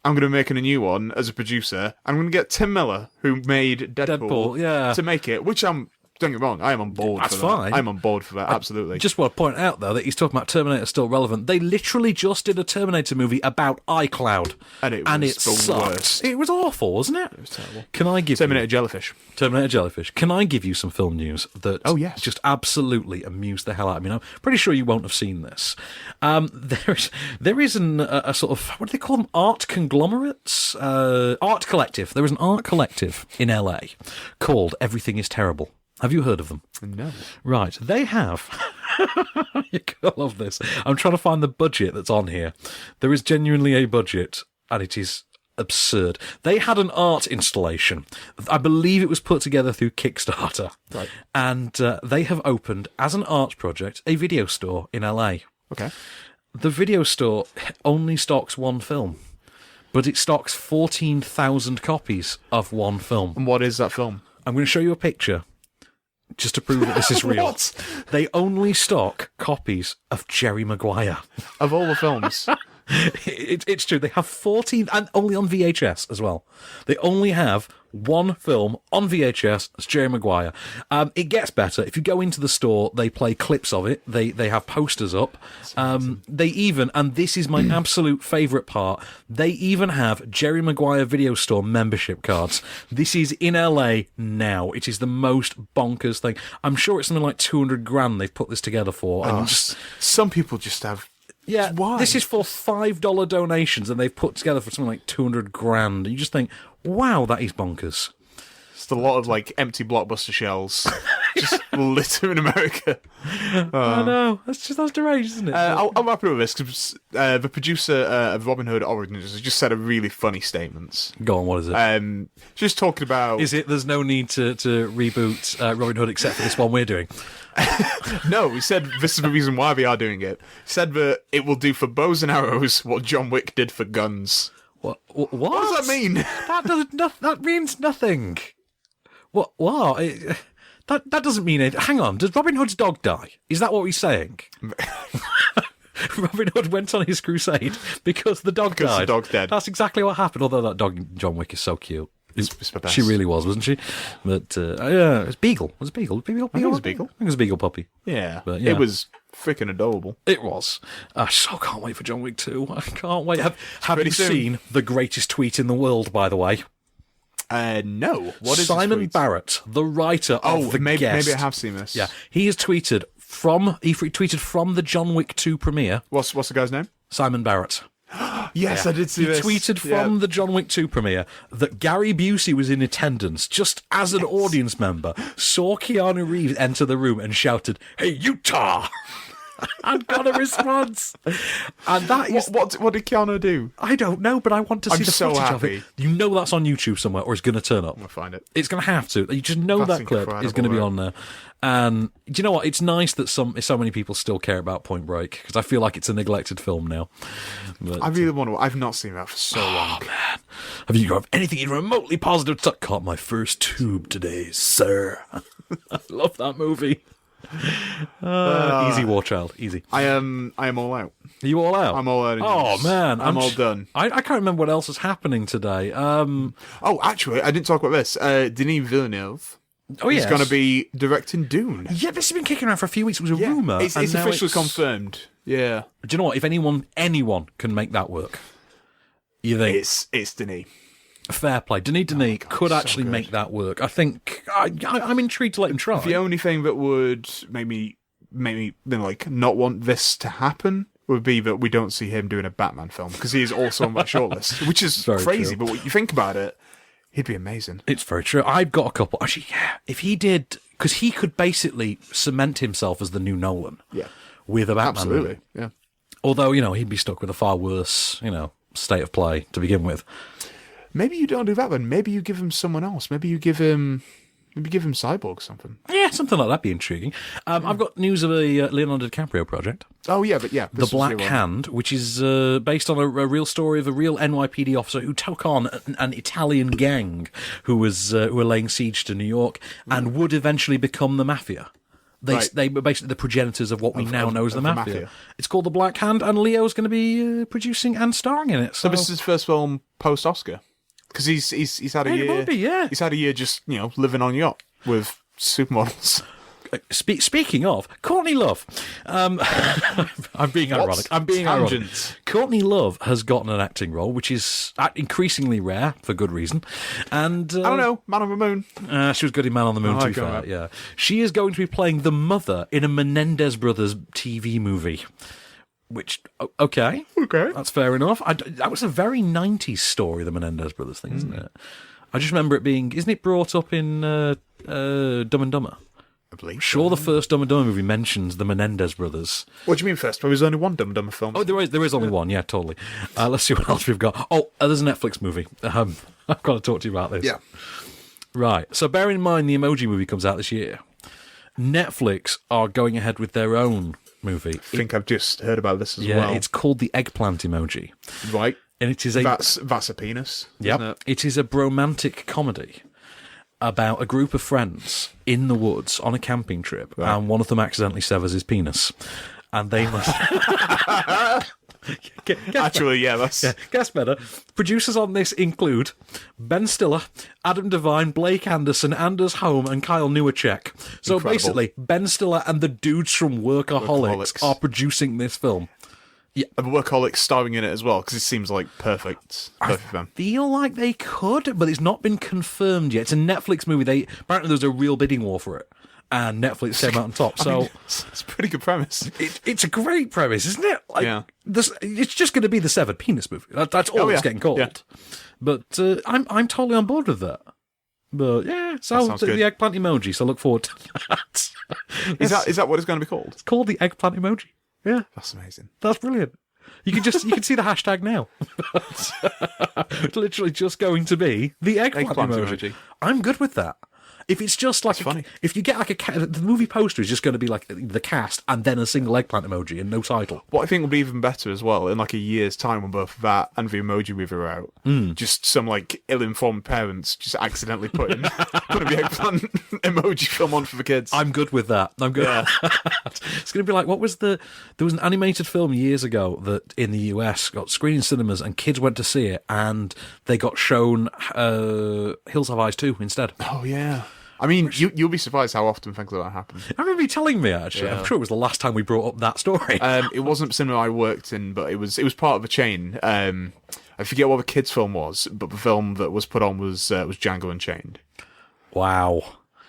I'm going to be making a new one as a producer. I'm going to get Tim Miller, who made Deadpool, to make it, which don't get me wrong, I am on board for that. That's fine. I'm on board for that, absolutely.
I just want to point out, though, that he's talking about Terminator still relevant. They literally just did a Terminator movie about iCloud.
And it sucked. Worst.
It was awful, wasn't it?
It was terrible.
Can I give
Terminator Jellyfish.
Can I give you some film news that just absolutely amused the hell out of me? I'm pretty sure you won't have seen this. There is a sort of, what do they call them? Art conglomerates? Art collective. There is an art collective in LA called Everything is Terrible. Have you heard of them?
No.
Right. They have... You're going to love this. I'm trying to find the budget that's on here. There is genuinely a budget, and it is absurd. They had an art installation. I believe it was put together through Kickstarter.
Right.
And they have opened, as an art project, a video store in LA.
Okay.
The video store only stocks one film, but it stocks 14,000 copies of one film.
And what is that film?
I'm going to show you a picture. Just to prove that this is real.
What?
They only stock copies of Jerry Maguire.
Of all the films.
It's true. They have 14, and only on VHS as well. They only have one film on VHS. It's Jerry Maguire. It gets better. If you go into the store, they play clips of it. They have posters up. They even, and this is my absolute favourite part, they even have Jerry Maguire Video Store membership cards. This is in LA now. It is the most bonkers thing. I'm sure it's something like 200 grand they've put this together for. And
some people just have...
Yeah,
why?
This is for $5 donations, and they've put together for something like 200 grand. And you just think, wow, that is bonkers.
Just a lot of like empty Blockbuster shells, just litter in America.
I know, that's deranged, isn't it?
I'll wrap it up with this because the producer of Robin Hood Origins has just said a really funny statement.
Go on, what is it?
Just talking about...
Is it there's no need to reboot Robin Hood except for this one we're doing?
No, he said this is the reason why we are doing it. He said that it will do for bows and arrows what John Wick did for guns.
What
does that mean?
That means nothing. What? Wow. That doesn't mean anything. Hang on. Does Robin Hood's dog die? Is that what he's saying? Robin Hood went on his crusade because the dog died.
The dog's dead.
That's exactly what happened. Although that dog in John Wick is so cute. She really was, wasn't she? But yeah, it was Beagle. Was it Beagle?
I think it was Beagle.
I think it was a Beagle puppy.
Yeah,
but, yeah.
It was freaking adorable.
It was. I so can't wait for John Wick 2. I can't wait. Have you seen the greatest tweet in the world, by the way?
No. What is
Simon Barrett, the writer of The Guest.
Maybe I have seen this.
Yeah, he has tweeted from the John Wick 2 premiere.
What's the guy's name?
Simon Barrett.
Yes, I did see this.
He tweeted from the John Wick 2 premiere that Gary Busey was in attendance, just as an audience member, saw Keanu Reeves enter the room and shouted, "Hey, Utah!" and got a response. And that is...
What did Keanu do?
I don't know, but I want to see the footage of it. You know that's on YouTube somewhere, or it's going to turn up.
I'm going to find it.
It's going to have to. You just know that clip is going to be on there. And do you know what? It's nice that so many people still care about Point Break, because I feel like it's a neglected film now. But,
I really want to... I've not seen that for so long.
Man. Have you got anything even remotely positive to... Caught my first tube today, sir. I love that movie. Easy, War Child. Easy.
I am all out.
Are you all out?
I'm all out.
Oh man,
I'm all done.
I can't remember what else is happening today.
Oh, actually, I didn't talk about this. Denis Villeneuve.
Oh, yeah.
He's going to be directing Dune.
Yeah, this has been kicking around for a few weeks. It was a rumour.
It's officially confirmed. Yeah.
Do you know what? If anyone can make that work, you think
it's Denis.
Fair play. Denis could actually make that work. I think I'm intrigued to let him try.
The only thing that would make me like not want this to happen would be that we don't see him doing a Batman film, because he is also on my shortlist, which is crazy. True. But when you think about it, he'd be amazing.
It's very true. I've got a couple. Actually, yeah. If he did, because he could basically cement himself as the new Nolan.
Yeah.
With a Batman
Absolutely.
movie.
Yeah.
Although, he'd be stuck with a far worse, state of play to begin with.
Maybe you don't do that one. Maybe you give him someone else. Maybe you give him Maybe give him Cyborg or something.
Yeah, something like that'd be intriguing. I've got news of a Leonardo DiCaprio project.
Oh, yeah, but yeah.
The Black Hand, which is based on a real story of a real NYPD officer who took on an Italian gang who were laying siege to New York and would eventually become the Mafia. They were basically the progenitors of what we now know as the Mafia. It's called The Black Hand, and Leo's going to be producing and starring in it.
So this is his first film post-Oscar? Because he's had a year. He's had a year just living on a yacht with supermodels.
Speaking of Courtney Love, I'm being ironic. Ironic. Courtney Love has gotten an acting role, which is increasingly rare for good reason. And
I don't know, Man on the Moon.
She was good in Man on the Moon. To be fair, yeah. She is going to be playing the mother in a Menendez Brothers TV movie. Which, okay, that's fair enough. That was a very 90s story, the Menendez Brothers thing, isn't it? I just remember it being, isn't it brought up in Dumb and Dumber?
I believe
the first Dumb and Dumber movie mentions the Menendez Brothers.
What do you mean first? There was only one Dumb and Dumber film.
Oh, there is only one, yeah, totally. Let's see what else we've got. Oh, there's a Netflix movie. I've got to talk to you about this.
Yeah.
Right, so bear in mind the Emoji movie comes out this year. Netflix are going ahead with their own movie.
I think I've just heard about this as well.
Yeah, it's called The Eggplant Emoji.
Right.
And it is
that's a penis.
Yep. It is a bromantic comedy about a group of friends in the woods on a camping trip, and one of them accidentally severs his penis. And they must... Guess better. Producers on this include Ben Stiller, Adam Devine, Blake Anderson, Anders Holm, and Kyle Newacek. So basically, Ben Stiller and the dudes from Workaholics are producing this film.
Yeah, and Workaholics starring in it as well, because it seems like perfect
I feel like they could, but it's not been confirmed yet. It's a Netflix movie. Apparently there was a real bidding war for it, and Netflix came out on top. So
it's a pretty good premise.
It's a great premise, isn't it? It's just going to be the severed penis movie. That's all it's getting called. Yeah. But I'm totally on board with that. But yeah, so the Eggplant Emoji. So look forward to that.
Is that what it's going to be called?
It's called the Eggplant Emoji. Yeah,
that's amazing.
That's brilliant. You can see the hashtag now. It's literally just going to be the eggplant emoji. I'm good with that. If it's just like
funny.
If you get like the movie poster is just going to be like the cast and then a single eggplant emoji and no title.
What I think would be even better as well in like a year's time when both that and the Emoji Movie are out, just some like ill-informed parents just accidentally putting the eggplant emoji film on for the kids.
I'm good with that. I'm good. Yeah. It's going to be like there was an animated film years ago that in the US got screened in cinemas and kids went to see it and they got shown Hills Have Eyes 2 instead.
Oh yeah. I mean, you'll be surprised how often things like that happen.
I remember you telling me, actually. Yeah. I'm sure it was the last time we brought up that story.
It wasn't the cinema I worked in, but it was part of a chain. I forget what the kids' film was, but the film that was put on was Django Unchained.
Wow.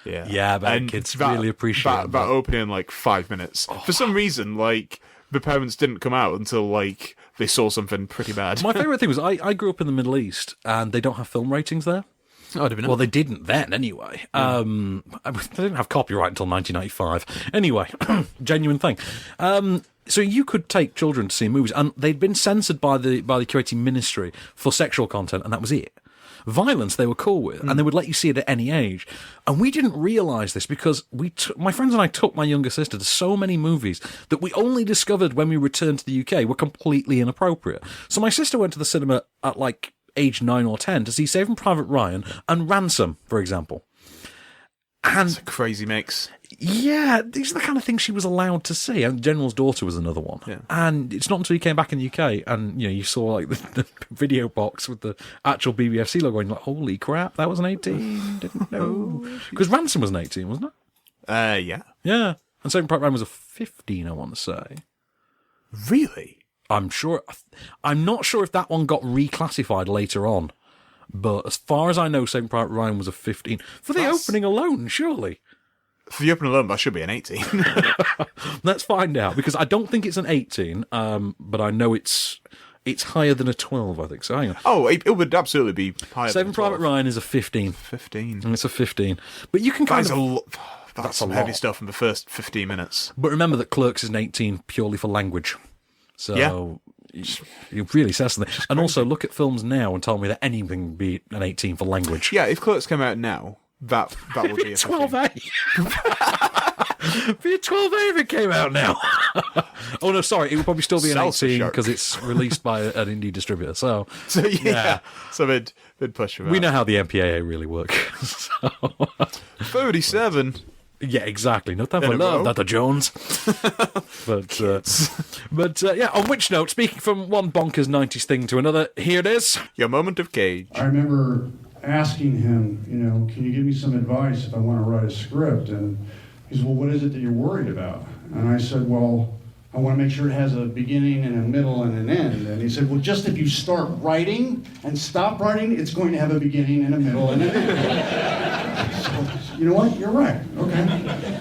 Yeah.
Yeah, but kids really appreciate
that opening in like 5 minutes. Oh. For some reason, like, the parents didn't come out until, like, they saw something pretty bad.
My favourite thing was I grew up in the Middle East, and they don't have film ratings there.
Oh, I didn't know.
Well, they didn't then, anyway. They didn't have copyright until 1995. Anyway, genuine thing. So you could take children to see movies, and they'd been censored by the curating ministry for sexual content, and that was it. Violence they were cool with, and they would let you see it at any age. And we didn't realise this because my friends and I took my younger sister to so many movies that we only discovered when we returned to the UK were completely inappropriate. So my sister went to the cinema at like age 9 or 10 to see Saving Private Ryan and Ransom, for example. And
it's a crazy mix.
Yeah, these are the kind of things she was allowed to see. And General's Daughter was another one.
Yeah.
And it's not until you came back in the UK and you saw like the video box with the actual BBFC logo and you're like, holy crap, that was an 18. Didn't know. Because Ransom was an 18, wasn't it?
Yeah.
Yeah. And Saving Private Ryan was a 15, I want to say.
Really?
I'm not sure if that one got reclassified later on, but as far as I know, Saving Private Ryan was a 15 for the opening alone. Surely,
for the opening alone, that should be an 18.
Let's find out because I don't think it's an 18, but I know it's higher than a 12. I think so. Hang on.
Oh, it would absolutely be higher.
Saving Private Ryan is a 15.
15.
And it's a 15, but you can kind of.
That's some heavy stuff in the first 15 minutes.
But remember that Clerks is an 18 purely for language. So it really says something. And also look at films now and tell me that anything be an 18 for language.
Yeah, if Clerks came out now, that would be a
12A. Be a 12A if it came out now. Oh no, sorry, it would probably still be an 18 because it's released by an indie distributor. So
yeah. So they'd push for that.
We know how the MPAA really work.
37.
Yeah, exactly. No time for love, Dr. Jones. But yeah, on which note, speaking from one bonkers 90s thing to another, here it is.
Your moment of cage.
I remember asking him, can you give me some advice if I want to write a script? And he said, well, what is it that you're worried about? And I said, well, I want to make sure it has a beginning and a middle and an end. And he said, well, just if you start writing and stop writing, it's going to have a beginning and a middle and an end. So, you know what? You're right. Okay.